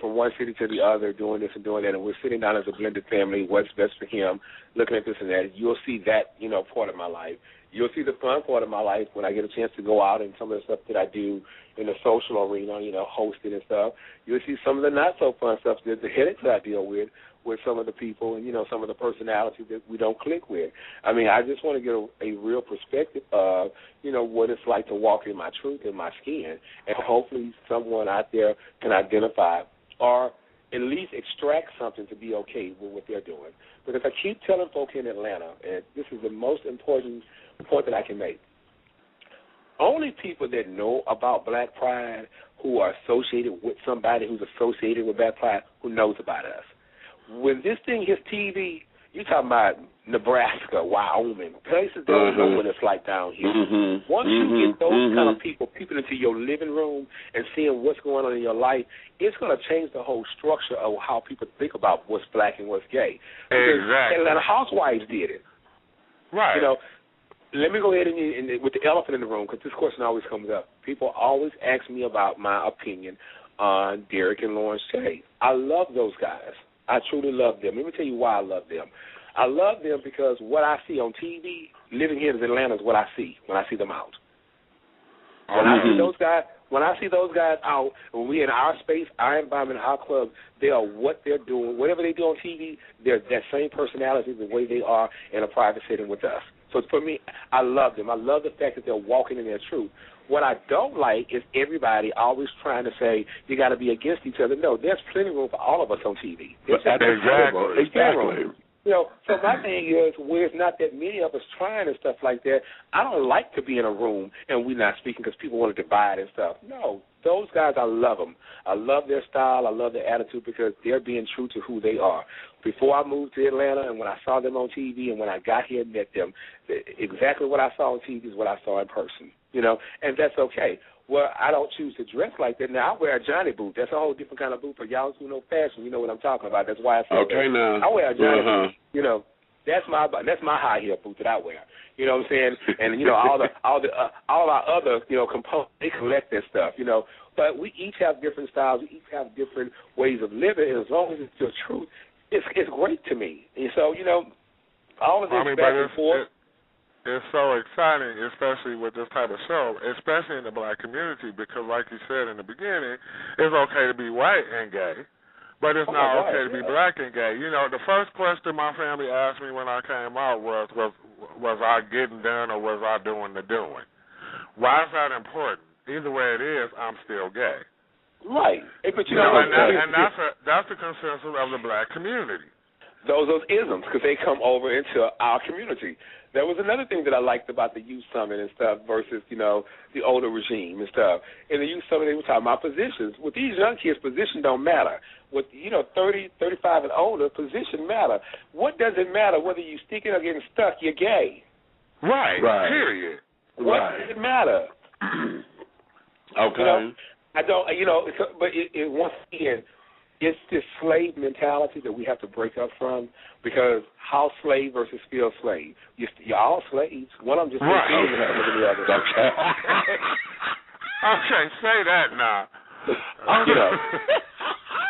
from one city to the other, doing this and doing that, and we're sitting down as a blended family, what's best for him, looking at this and that. You'll see that, part of my life. You'll see the fun part of my life when I get a chance to go out and some of the stuff that I do in the social arena, hosting and stuff. You'll see some of the not-so-fun stuff, the headaches that I deal with some of the people and, some of the personalities that we don't click with. I mean, I just want to get a real perspective of, what it's like to walk in my truth and my skin, and hopefully someone out there can identify or at least extract something to be okay with what they're doing. Because I keep telling folk in Atlanta, and this is the most important point that I can make, only people that know about Black Pride, who are associated with somebody who's associated with Black Pride, who knows about us. When this thing hits TV, you're talking about Nebraska, Wyoming, places that don't know what it's like down here. Once you get those kind of people peeping into your living room and seeing what's going on in your life, it's going to change the whole structure of how people think about what's black and what's gay. Exactly. Atlanta Housewives did it. Right. Let me go ahead and with the elephant in the room, because this question always comes up. People always ask me about my opinion on Derek and Lawrence Tate. I love those guys. I truly love them. Let me tell you why I love them. I love them because what I see on TV, living here in Atlanta, is what I see when I see them out. When I see those guys out, when we in our space, our environment, our club, they are what they're doing. Whatever they do on TV, they're that same personality, the way they are in a private setting with us. So for me, I love them. I love the fact that they're walking in their truth. What I don't like is everybody always trying to say you got to be against each other. No, there's plenty of room for all of us on TV. Exactly. So my thing is, where it's not that many of us trying and stuff like that, I don't like to be in a room and we're not speaking because people want to divide and stuff. No, those guys, I love them. I love their style. I love their attitude because they're being true to who they are. Before I moved to Atlanta and when I saw them on TV and when I got here and met them, exactly what I saw on TV is what I saw in person, and that's okay. Well, I don't choose to dress like that. Now, I wear a Johnny boot. That's a whole different kind of boot. For y'all who know fashion, you know what I'm talking about. That's why I say okay, now. I wear a Johnny boot. That's my high heel boot that I wear. You know what I'm saying? And all our other components, they collect that stuff. But we each have different styles. We each have different ways of living. And as long as it's the truth, it's great to me. And so all of this back and forth. It's so exciting, especially with this type of show, especially in the black community, because like you said in the beginning, it's okay to be white and gay, but it's not okay to be black and gay. The first question my family asked me when I came out was I getting done or was I doing the doing? Why is that important? Either way it is, I'm still gay. Right. But and that's the consensus of the black community. those isms, because they come over into our community. There was another thing that I liked about the youth summit and stuff versus, the older regime and stuff. In the youth summit, they were talking about positions. With these young kids, position don't matter. With, 30, 35 and older, position matter. What does it matter whether you sticking or getting stuck? You're gay. Right. Period. What does it matter? Okay. I don't, but once again, it's this slave mentality that we have to break up from, because house slave versus field slave. You're all slaves. One of them just than the other. Okay. Okay, say that now.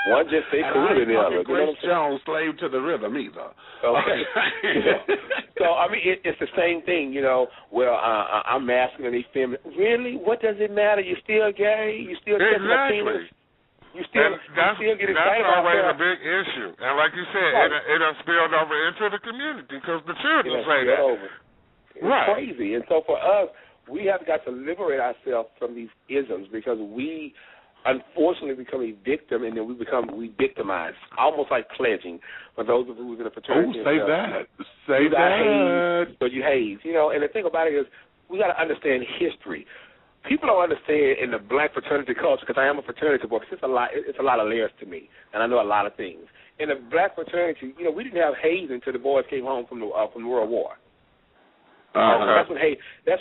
One just say cooler than the other. Grace Jones, slave to the rhythm either. Okay. So I mean, it's the same thing. Well, I'm masculine, he's feminine. Really? What does it matter? You still gay? You still touching a penis? You still get excited that's about always a big issue. And like you said, it done spilled over into the community because the children say that. It's crazy. And so for us, we have got to liberate ourselves from these isms, because we unfortunately become a victim, and then we victimize, almost like pledging. For those of who's in a fraternity. Say that. Say that. So you haze. And the thing about it is, we got to understand history. People don't understand in the black fraternity culture, because I am a fraternity boy, because it's a lot of layers to me, and I know a lot of things. In the black fraternity, we didn't have hazing until the boys came home from the World War. That's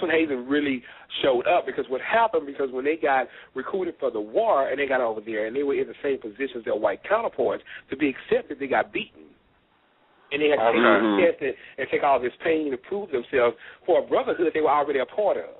when hazing really showed up, because what happened, because when they got recruited for the war and they got over there and they were in the same position as their white counterparts, to be accepted, they got beaten. And they had to take this test and take all this pain to prove themselves for a brotherhood they were already a part of.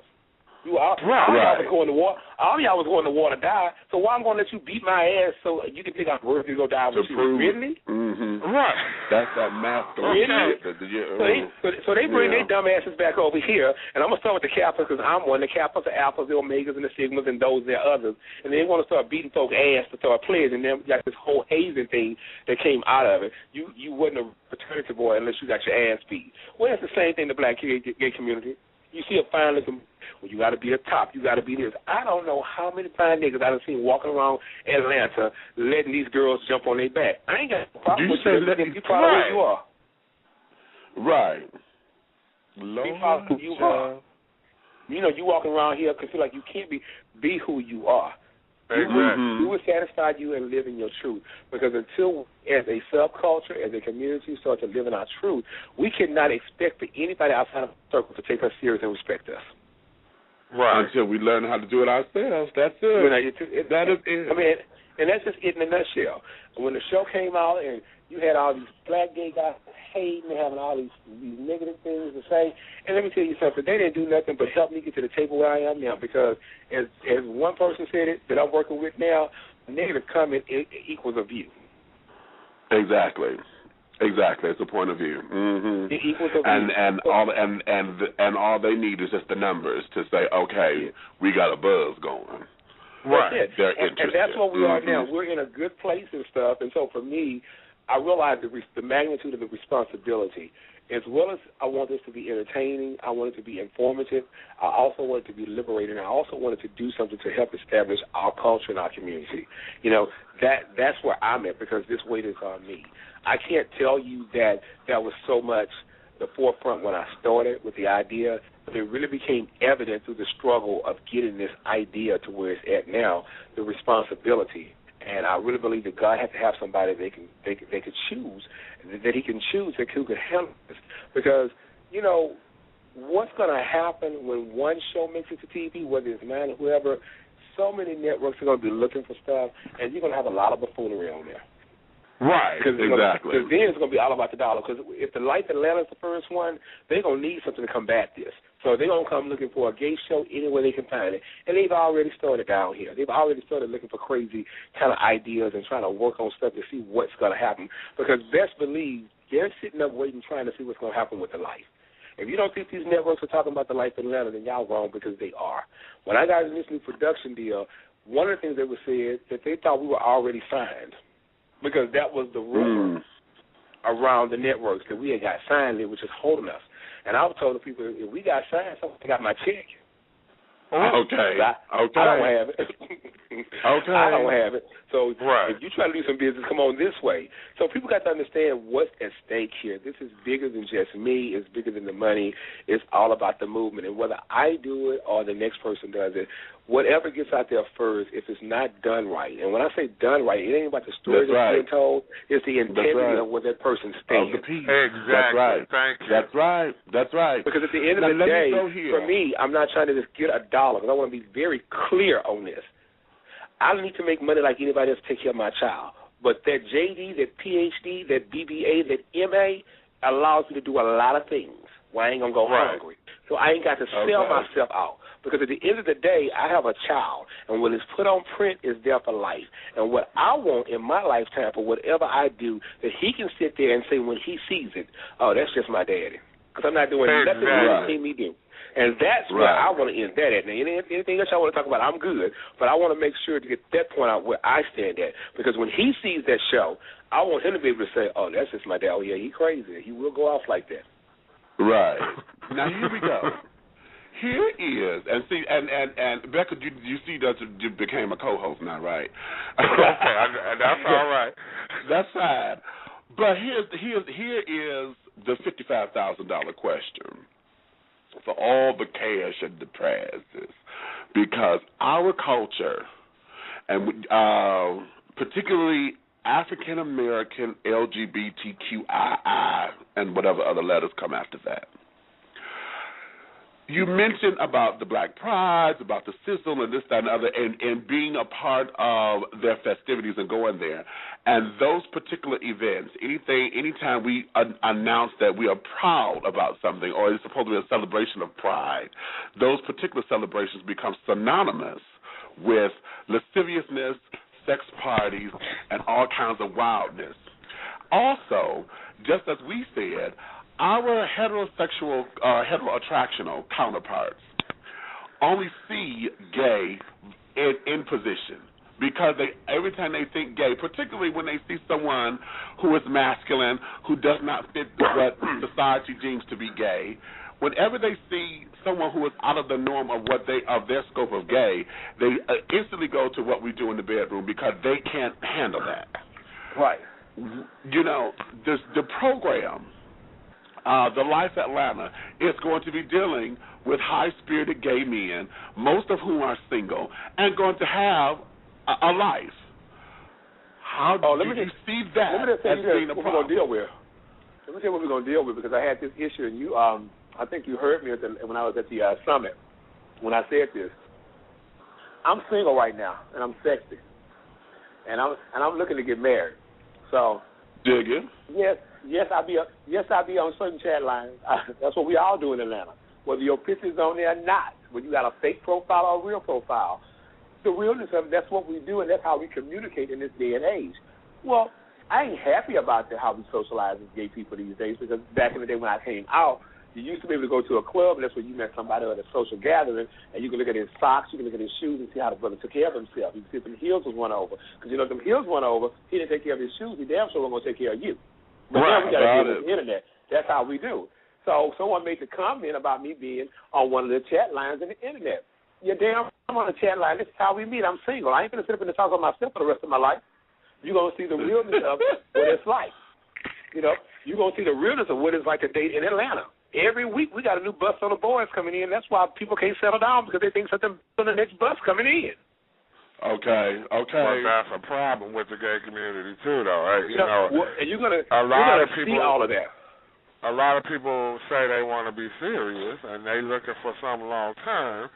All y'all was going to war. All y'all was going to war to die. So why I'm going to let you beat my ass so you can think I'm worthy to go die with you? Really? Mm-hmm. Right. That's that masculine. Really? So they bring their dumb asses back over here, and I'm going to start with the Kappas, because I'm one. The Kappas, the Alphas, the Omegas, and the Sigmas, and those there others. And they want to start beating folks' ass to start playing, and then we got this whole hazing thing that came out of it. You wasn't a fraternity boy unless you got your ass beat. Well, it's the same thing in the black gay community. You see a fine looking, you got to be a top, you got to be this. I don't know how many fine niggas I've seen walking around Atlanta letting these girls jump on their back. I ain't got a problem with you. You probably where you are. Right. Be probably who you are. You walking around here because feel like you can't be who you are. We will satisfy you and live in your truth, because until, as a subculture, as a community, start to live in our truth, we cannot expect for anybody outside of the circle to take us serious and respect us. Right. Until we learn how to do it ourselves. That's it. That is it. I mean, and that's just it in a nutshell. When the show came out and you had all these black gay guys hating and having all these negative things to say, and let me tell you something, they didn't do nothing but help me get to the table where I am now, because as one person said it that I'm working with now, a negative comment equals a view. Exactly. It's a point of view. Mm-hmm. It equals a view. And all they need is just the numbers to say, okay, we got a buzz going. Right. That's it. They're interested. And that's what we are now. We're in a good place and stuff. And so for me, I realize the magnitude of the responsibility. As well as I want this to be entertaining, I want it to be informative, I also want it to be liberating, I also want it to do something to help establish our culture and our community. That's where I'm at, because this weight is on me. I can't tell you that was so much the forefront when I started with the idea, but it really became evident through the struggle of getting this idea to where it's at now, the responsibility. And I really believe that God has to have somebody they could choose, that He can choose that who can handle this. Because, what's going to happen when one show makes it to TV, whether it's mine or whoever, so many networks are going to be looking for stuff, and you're going to have a lot of buffoonery on there. Right, exactly. Because then it's going to be all about the dollar. Because if the Life Atlanta is the first one, they're going to need something to combat this. So they're going to come looking for a gay show anywhere they can find it. And they've already started down here. They've already started looking for crazy kind of ideas and trying to work on stuff to see what's going to happen. Because best believe they're sitting up waiting, trying to see what's going to happen with the Life. If you don't think these networks are talking about the Life Atlanta, then y'all wrong, because they are. When I got in this new production deal, one of the things that was said that they thought we were already signed, because that was the rumor around the networks, that we had got signed, it was just holding us. And I was told the people, if we got signed, someone got my check. Okay. I don't have it. Okay. I don't have it. So right. if you try to do some business, come on this way. So people got to understand what's at stake here. This is bigger than just me. It's bigger than the money. It's all about the movement. And whether I do it or the next person does it, whatever gets out there first, if it's not done right, and when I say done right, it ain't about the story that's being told. It's the integrity of what that person stands. Exactly. That's right. Thank you. That's right. That's right. Because at the end of the day, for me, I'm not trying to just get $1, because I want to be very clear on this. I don't need to make money like anybody else to take care of my child. But that JD, that PhD, that BBA, that MA allows me to do a lot of things where I ain't going to go hungry. So I ain't got to sell myself out. Because at the end of the day, I have a child, and what is put on print is there for life. And what I want in my lifetime for whatever I do, that he can sit there and say when he sees it, oh, that's just my daddy. Because I'm not doing nothing he's seen me do. And that's where I want to end that at. Now, anything else I want to talk about, I'm good. But I want to make sure to get that point out where I stand at. Because when he sees that show, I want him to be able to say, oh, that's just my dad. Oh, yeah, he crazy. He will go off like that. Right. Now, here we go. Here is, and see, and Becca, you see that you became a co-host now, right? Okay, that's all right. That's fine. But here is the $55,000 question for all the cash and the prizes, because our culture, and particularly African American, LGBTQII, and whatever other letters come after that. You mentioned about the Black Prides, about the sizzle and this, that, and the other, and being a part of their festivities and going there. And those particular events, anytime we announce that we are proud about something or it's supposed to be a celebration of pride, those particular celebrations become synonymous with lasciviousness, sex parties, and all kinds of wildness. Also, just as we said, our heterosexual, heteroattractional counterparts only see gay in position because every time they think gay, particularly when they see someone who is masculine, who does not fit what society deems to be gay, whenever they see someone who is out of the norm of their scope of gay, they instantly go to what we do in the bedroom because they can't handle that. Right. You know, the program, the Life Atlanta, is going to be dealing with high-spirited gay men, most of whom are single, and going to have a life. How do you see that as being a problem? Let me tell you what we're going to deal with, because I had this issue, and you, I think you heard me when I was at the summit when I said this. I'm single right now, and I'm sexy, and I'm looking to get married. So, dig it? Yes, I'll be on certain chat lines. That's what we all do in Atlanta. Whether your picture's on there or not, whether you got a fake profile or a real profile, the realness of it, that's what we do, and that's how we communicate in this day and age. Well, I ain't happy about how we socialize as gay people these days, because back in the day when I came out, you used to be able to go to a club, and that's where you met somebody at a social gathering, and you can look at his socks, you can look at his shoes, and see how the brother took care of himself. You can see if them heels was won over. Because, if them heels won over, he didn't take care of his shoes, he damn sure wasn't going to take care of you. But now we got to deal with the Internet. That's how we do. So someone made the comment about me being on one of the chat lines on the Internet. You're damn right, I'm on the chat line. This is how we meet. I'm single. I ain't going to sit up and talk about myself for the rest of my life. You're going to see the realness of what it's like. You're going to see the realness of what it's like to date in Atlanta. Every week we got a new bus on the boys coming in. That's why people can't settle down, because they think something on the next bus coming in. Okay. Well, that's a problem with the gay community too, though. Right? And you're gonna see all of that. A lot of people say they want to be serious and they looking for something long term,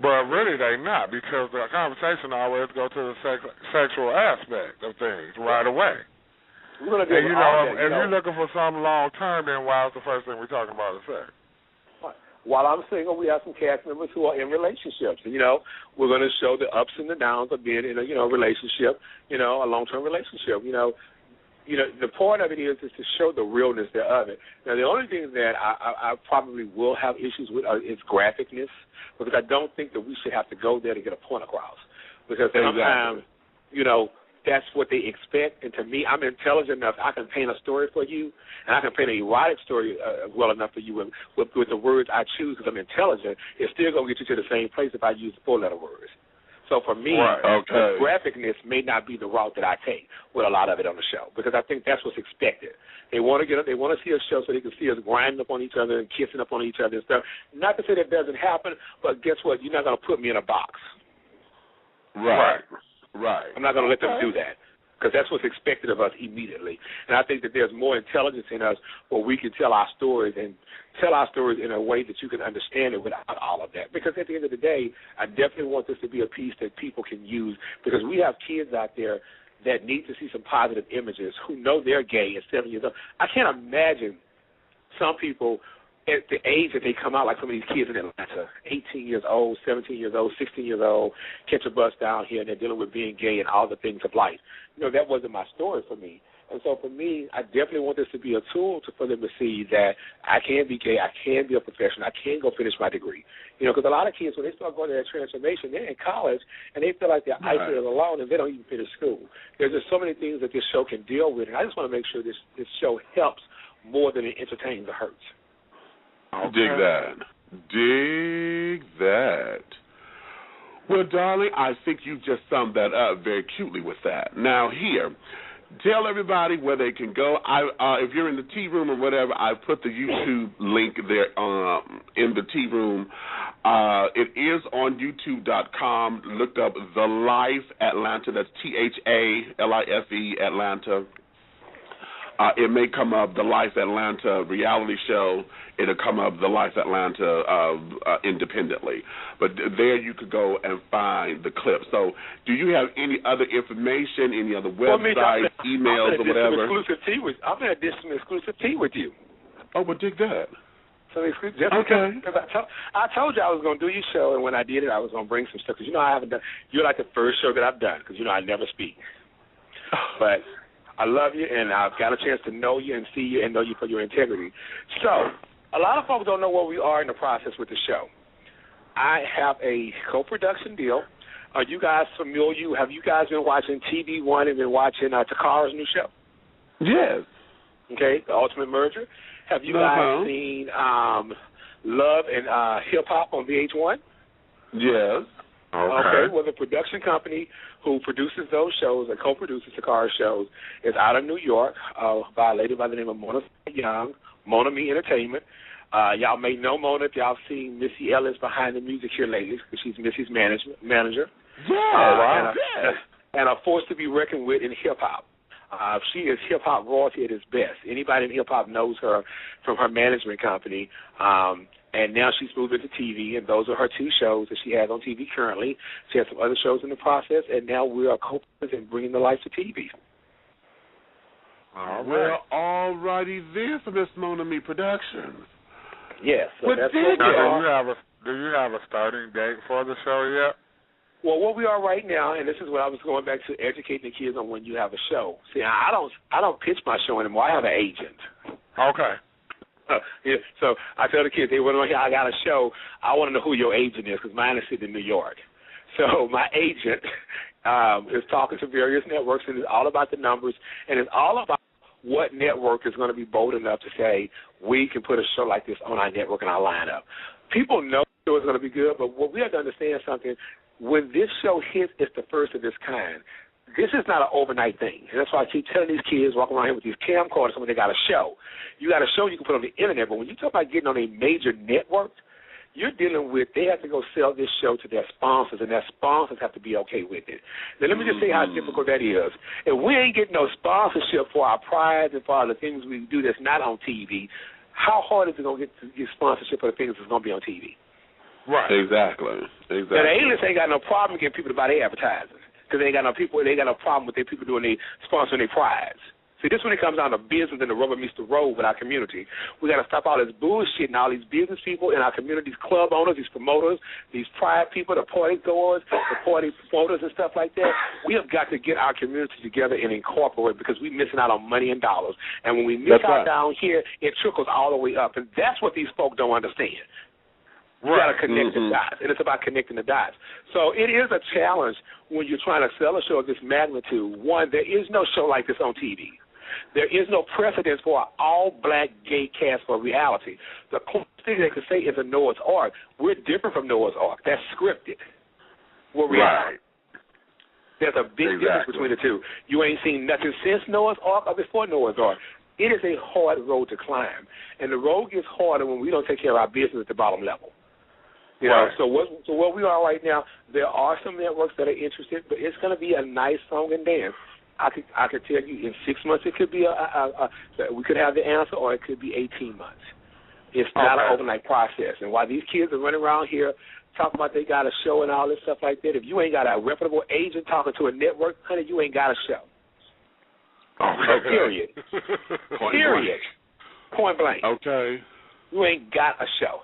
but really they not, because the conversation always go to the sexual aspect of things right away. We're gonna deal with all that, if you're looking for something long term, then why is the first thing we're talking about is sex? While I'm single, we have some cast members who are in relationships. And, we're going to show the ups and the downs of being in a, relationship, a long-term relationship. The point of it is to show the realness of it. Now, the only thing that I probably will have issues with is graphicness, because I don't think that we should have to go there to get a point across. Because sometimes, that's what they expect. And to me, I'm intelligent enough. I can paint a story for you, and I can paint an erotic story well enough for you with the words I choose, because I'm intelligent. It's still going to get you to the same place if I use 4-letter words. So for me, the graphicness may not be the route that I take with a lot of it on the show, because I think that's what's expected. They want to see a show so they can see us grinding up on each other and kissing up on each other and stuff. Not to say that doesn't happen, but guess what? You're not going to put me in a box. Right. I'm not going to let them do that, because that's what's expected of us immediately. And I think that there's more intelligence in us where we can tell our stories and tell our stories in a way that you can understand it without all of that. Because at the end of the day, I definitely want this to be a piece that people can use, because we have kids out there that need to see some positive images, who know they're gay at 7 years old. I can't imagine some people at the age that they come out, like some of these kids in Atlanta, 18 years old, 17 years old, 16 years old, catch a bus down here, and they're dealing with being gay and all the things of life. That wasn't my story for me. And so for me, I definitely want this to be a tool for them to see that I can be gay, I can be a professional, I can go finish my degree. Because a lot of kids, when they start going to that transformation, they're in college, and they feel like they're isolated alone, and they don't even finish school. There's just so many things that this show can deal with, and I just want to make sure this show helps more than it entertains or hurts. Okay. Dig that. Well, darling, I think you just summed that up very cutely with that. Now, here, tell everybody where they can go. If you're in the tea room or whatever, I put the YouTube link there in the tea room. It is on YouTube.com. Look up The Life Atlanta. That's THALIFE Atlanta. It may come up The Life Atlanta reality show. It'll come up The Life Atlanta independently. But there you could go and find the clip. So do you have any other information, any other websites, emails, or whatever? I'm going to do some exclusive tea with you. Oh, well, dig that. So because I told you I was going to do your show, and when I did it, I was going to bring some stuff. Because, I haven't done, you're like the first show that I've done, because, I never speak. But I love you, and I've got a chance to know you and see you and know you for your integrity. So a lot of folks don't know where we are in the process with the show. I have a co-production deal. Are you guys familiar? Have you guys been watching TV One and been watching Takara's new show? Yes. Okay, The Ultimate Merger. Have you guys seen Love and Hip Hop on VH1? Yes. Okay. Well, the production company who produces those shows and co-produces Takara's shows is out of New York by a lady by the name of Mona Young, Mona Me Entertainment. Y'all may know Mona if y'all seen Missy Ellis behind the music here lately, because she's Missy's manager. Yeah, and a force to be reckoned with in hip-hop. She is hip-hop royalty at its best. Anybody in hip-hop knows her from her management company. And now she's moved into TV, and those are her two shows that she has on TV currently. She has some other shows in the process, and now we are co-producers and bringing the life to TV. All right. Well, all righty then for Miss Mona Me Productions. Yes. So that's do you have a starting date for the show yet? Well, what we are right now, and this is what I was going back to, educating the kids on when you have a show. See, I don't pitch my show anymore. I have an agent. Okay. So I tell the kids, they want to know, I got a show. I want to know who your agent is, because mine is sitting in New York. So my agent is talking to various networks, and it's all about the numbers, and it's all about what network is going to be bold enough to say, we can put a show like this on our network and our lineup. People know the show is going to be good, but what we have to understand something, when this show hits, it's the first of its kind. This is not an overnight thing. And that's why I keep telling these kids walking around here with these camcorders when they got a show. You got a show you can put on the internet, but when you talk about getting on a major network, you're dealing with, they have to go sell this show to their sponsors, and their sponsors have to be okay with it. Now, let me just say how difficult that is. If we ain't getting no sponsorship for our prides and for the things we do that's not on TV, how hard is it going to get sponsorship for the things that's going to be on TV? Right. Exactly. Now, the A-list ain't got no problem getting people to buy their advertising, because they ain't got no problem with their people doing their sponsoring their prides. See, this when it comes down to business and the rubber meets the road with our community. We got to stop all this bullshit and all these business people in our community, these club owners, these promoters, these pride people, the party goers, the party promoters and stuff like that. We have got to get our community together and incorporate, because we're missing out on money and dollars. And when we miss out down here, it trickles all the way up. And that's what these folk don't understand. You got to connect the dots, and it's about connecting the dots. So it is a challenge when you're trying to sell a show of this magnitude. One, there is no show like this on TV. There is no precedence for an all-black gay cast for reality. The closest thing they could say is a Noah's Ark. We're different from Noah's Ark. That's scripted. where we are. There's a big difference between the two. You ain't seen nothing since Noah's Ark or before Noah's Ark. It is a hard road to climb, and the road gets harder when we don't take care of our business at the bottom level. You know, so where we are right now, there are some networks that are interested, but it's going to be a nice song and dance. I could tell you in 6 months it could be we could have the answer, or it could be 18 months. It's not an overnight process. And while these kids are running around here talking about they got a show and all this stuff like that, if you ain't got a reputable agent talking to a network, honey, you ain't got a show. Period. Period. Point blank. Okay. You ain't got a show.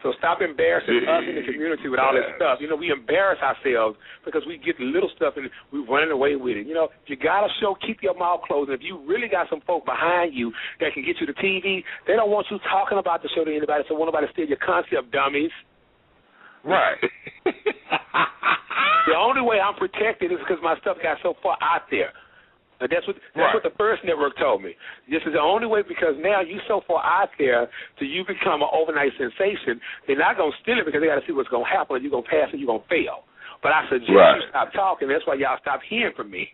So stop embarrassing us in the community with all this stuff. You know, we embarrass ourselves because we get the little stuff and we're running away with it. You know, if you got a show, keep your mouth closed. And if you really got some folk behind you that can get you to TV, they don't want you talking about the show to anybody, so won't nobody steal your concept, dummies. Right. The only way I'm protected is because my stuff got so far out there. And that's what the first network told me. This is the only way, because now you so far out there till you become an overnight sensation. They're not going to steal it because they got to see what's going to happen. Or you're going to pass or you're going to fail. But I suggest you stop talking. That's why y'all stop hearing from me.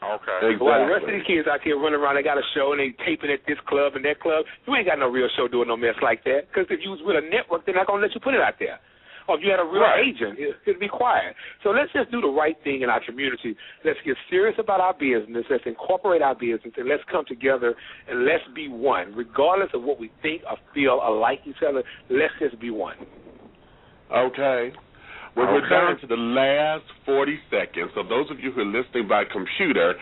Okay. Exactly. While the rest of these kids out here running around, they got a show and they taping at this club and that club. You ain't got no real show doing no mess like that. Because if you was with a network, they're not going to let you put it out there. Or if you had a real agent, it'd be quiet. So let's just do the right thing in our community. Let's get serious about our business. Let's incorporate our business, and let's come together and let's be one. Regardless of what we think or feel or like each other, let's just be one. Okay. Well, we're down to the last 40 seconds. So those of you who are listening by computer,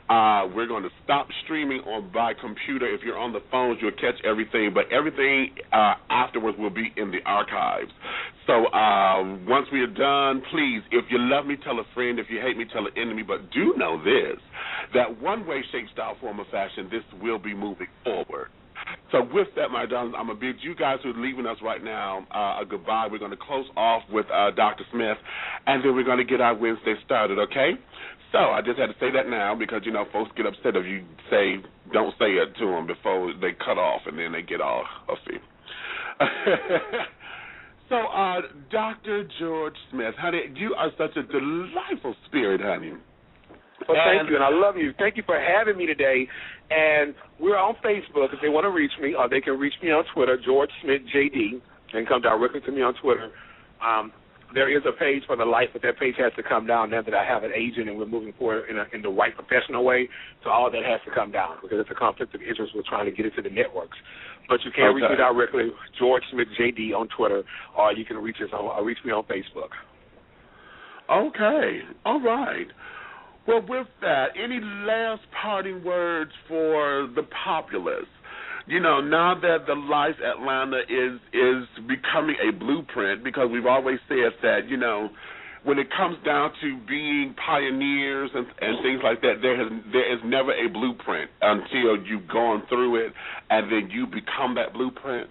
we're going to stop streaming by computer. If you're on the phones, you'll catch everything, but everything afterwards will be in the archives. So once we are done, please, if you love me, tell a friend. If you hate me, tell an enemy. But do know this, that one way, shape, style, form, or fashion, this will be moving forward. So with that, my darlings, I'm going to bid you guys who are leaving us right now a goodbye. We're going to close off with Dr. Smith, and then we're going to get our Wednesday started, okay? So I just had to say that now because, you know, folks get upset if you don't say it to them before they cut off, and then they get all huffy. So, Dr. George Smith, honey, you are such a delightful spirit, honey. Well, thank you, and I love you. Thank you for having me today. And we're on Facebook if they want to reach me, or they can reach me on Twitter, George Smith JD, and come directly to me on Twitter. There is a page for the life, but that page has to come down now that I have an agent and we're moving forward in the right professional way. So all that has to come down because it's a conflict of interest. We're trying to get it to the networks. But you can reach me directly, George Smith JD on Twitter, or you can reach me on Facebook. Okay. All right. Well, with that, any last parting words for the populace? You know, now that the Life Atlanta is becoming a blueprint, because we've always said that, you know, when it comes down to being pioneers and things like that, there is never a blueprint until you've gone through it and then you become that blueprint.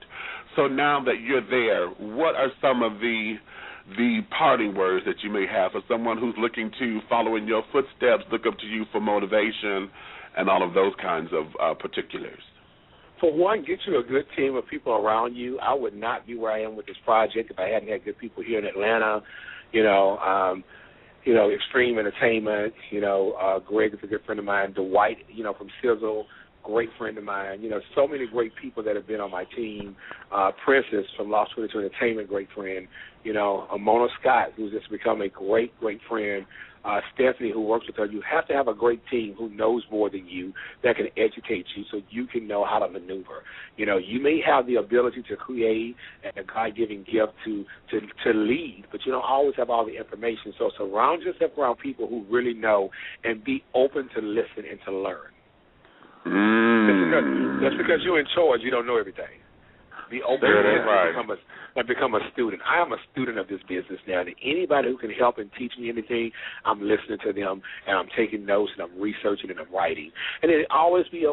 So now that you're there, what are some of the parting words that you may have for someone who's looking to follow in your footsteps, look up to you for motivation and all of those kinds of particulars? For one, get you a good team of people around you. I would not be where I am with this project if I hadn't had good people here in Atlanta. Extreme Entertainment. Greg is a good friend of mine. Dwight, from Sizzle, great friend of mine. So many great people that have been on my team. Princess from Lost 22 Entertainment, great friend. Mona Scott, who's just become a great, great friend. Stephanie, who works with her. You have to have a great team who knows more than you, that can educate you so you can know how to maneuver. You may have the ability to create and a God-given gift to lead, but you don't always have all the information. So surround yourself around people who really know and be open to listen and to learn. Just because you're in charge, you don't know everything. Be open and become a student. I am a student of this business now. And anybody who can help and teach me anything, I'm listening to them, and I'm taking notes, and I'm researching, and I'm writing. And then always be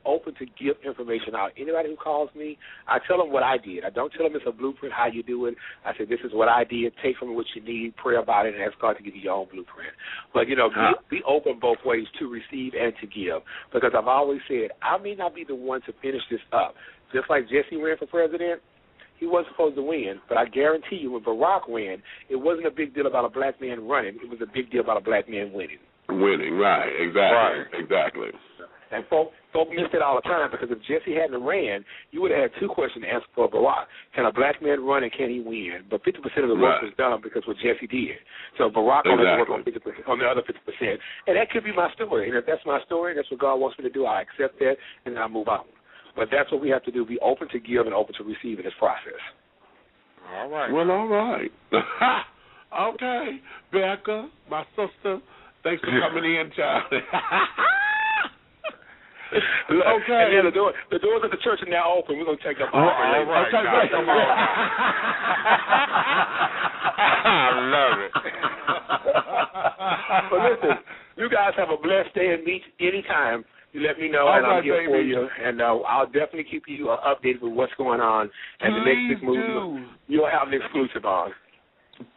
open to give information out. Anybody who calls me, I tell them what I did. I don't tell them it's a blueprint, how you do it. I say, this is what I did. Take from it what you need, pray about it, and ask God to give you your own blueprint. But, be open both ways to receive and to give. Because I've always said, I may not be the one to finish this up. Just like Jesse ran for president, he wasn't supposed to win. But I guarantee you, when Barack won, it wasn't a big deal about a black man running. It was a big deal about a black man winning. Winning, right? Exactly. And folk miss it all the time, because if Jesse hadn't ran, you would have had two questions to answer for Barack. Can a black man run and can he win? But 50% of the work was done because what Jesse did. So Barack only worked on 50%, on the other 50%. And that could be my story. And if that's my story, that's what God wants me to do, I accept that, and then I move on. But that's what we have to do, be open to give and open to receive in this process. All right. Well, all right. Okay. Becca, my sister, thanks for coming in, child. Okay. And then the doors of the church are now open. We're going to take up all right. Okay, now, come on. I love it. But listen, you guys have a blessed day and meet anytime. You let me know, and I'm here for you. And I'll definitely keep you updated with what's going on. And the next big movie, you'll have an exclusive on.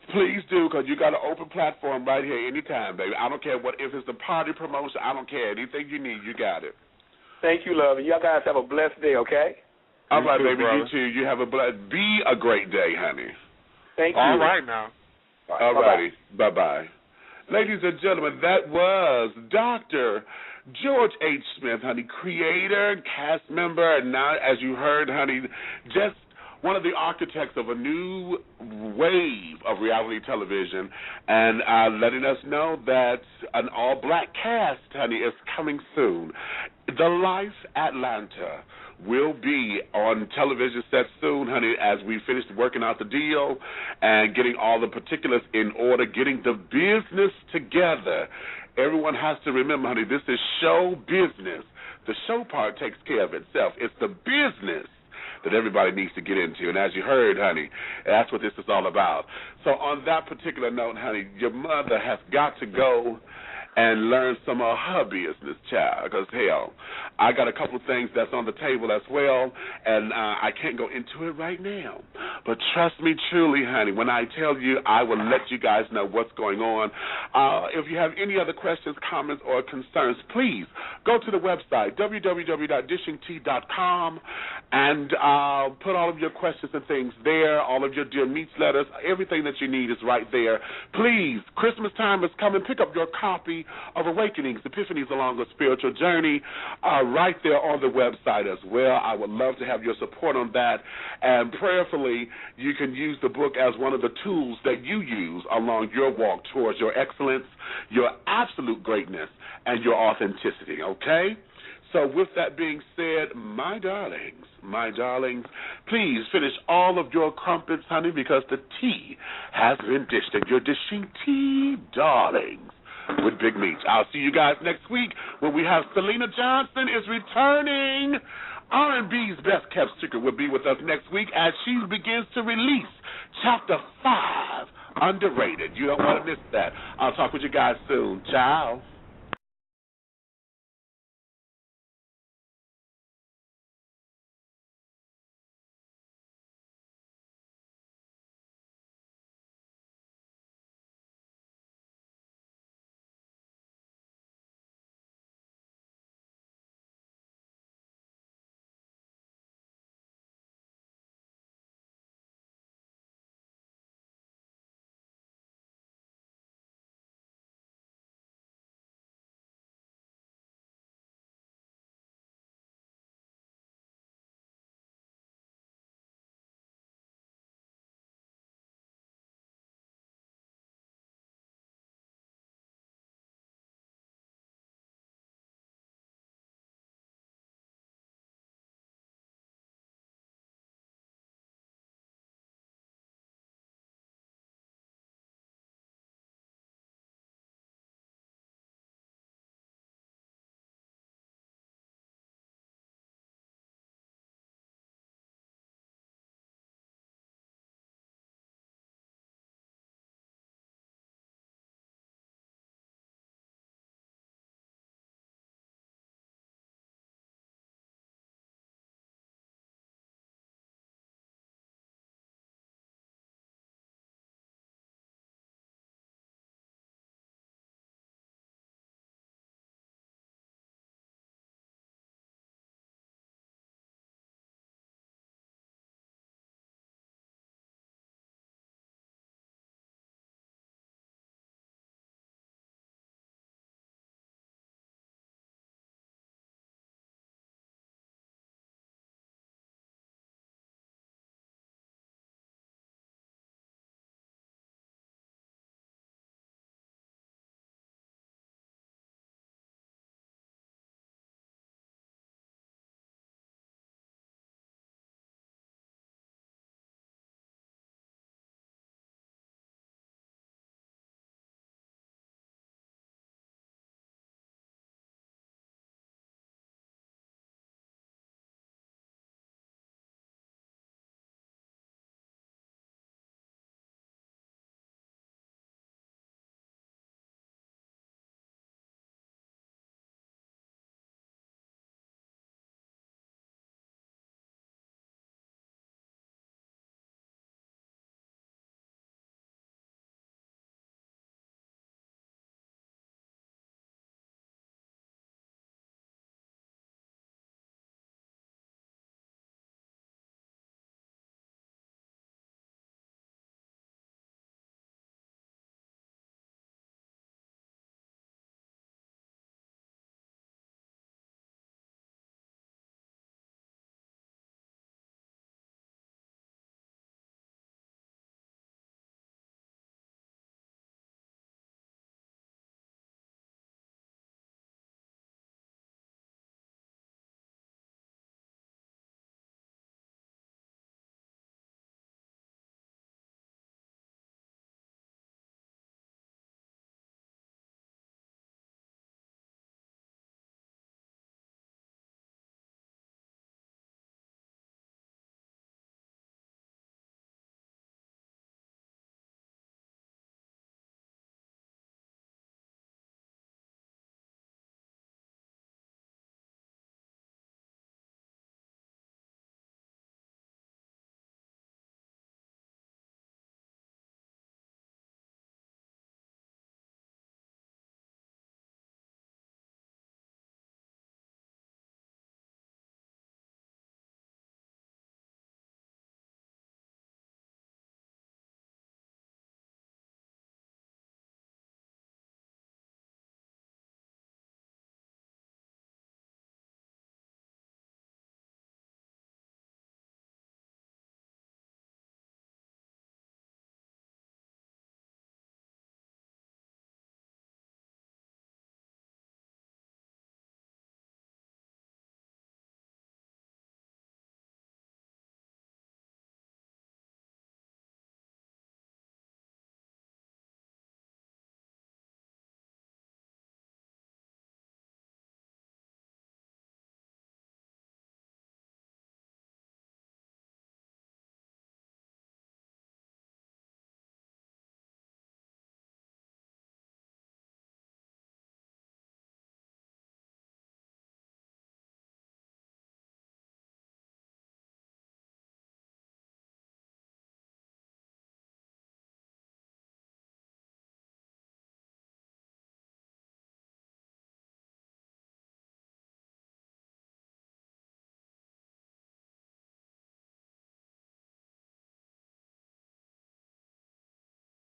Please do, because you got an open platform right here anytime, baby. I don't care if it's a party promotion. I don't care. Anything you need, you got it. Thank you, love. And y'all guys have a blessed day, okay? All right, baby. Brother. You too. You have be a great day, honey. Thank you. All right now. All righty. Bye-bye. Ladies and gentlemen, that was Dr. George H. Smith, honey, creator, cast member, and now, as you heard, honey, just one of the architects of a new wave of reality television, and letting us know that an all-black cast, honey, is coming soon. The Life Atlanta will be on television set soon, honey, as we finish working out the deal and getting all the particulars in order, getting the business together. Everyone has to remember, honey, this is show business. The show part takes care of itself. It's the business that everybody needs to get into. And as you heard, honey, that's what this is all about. So on that particular note, honey, your mother has got to go and learn some of her business, child, because, hell, I got a couple things that's on the table as well, and I can't go into it right now. But trust me truly, honey, when I tell you, I will let you guys know what's going on. If you have any other questions, comments, or concerns, please go to the website, www.dishingtea.com, and put all of your questions and things there, all of your Dear Meets letters, everything that you need is right there. Please, Christmas time is coming. Pick up your copy of Awakenings, Epiphanies Along a Spiritual Journey, right there on the website as well. I would love to have your support on that, and prayerfully, you can use the book as one of the tools that you use along your walk towards your excellence, your absolute greatness, and your authenticity, okay? So with that being said, my darlings, please finish all of your crumpets, honey, because the tea has been dished, and you're dishing tea, darlings, with Big Meech. I'll see you guys next week when we have Selena Johnson is returning. R&B's best kept secret will be with us next week as she begins to release Chapter 5, Underrated. You don't want to miss that. I'll talk with you guys soon. Ciao.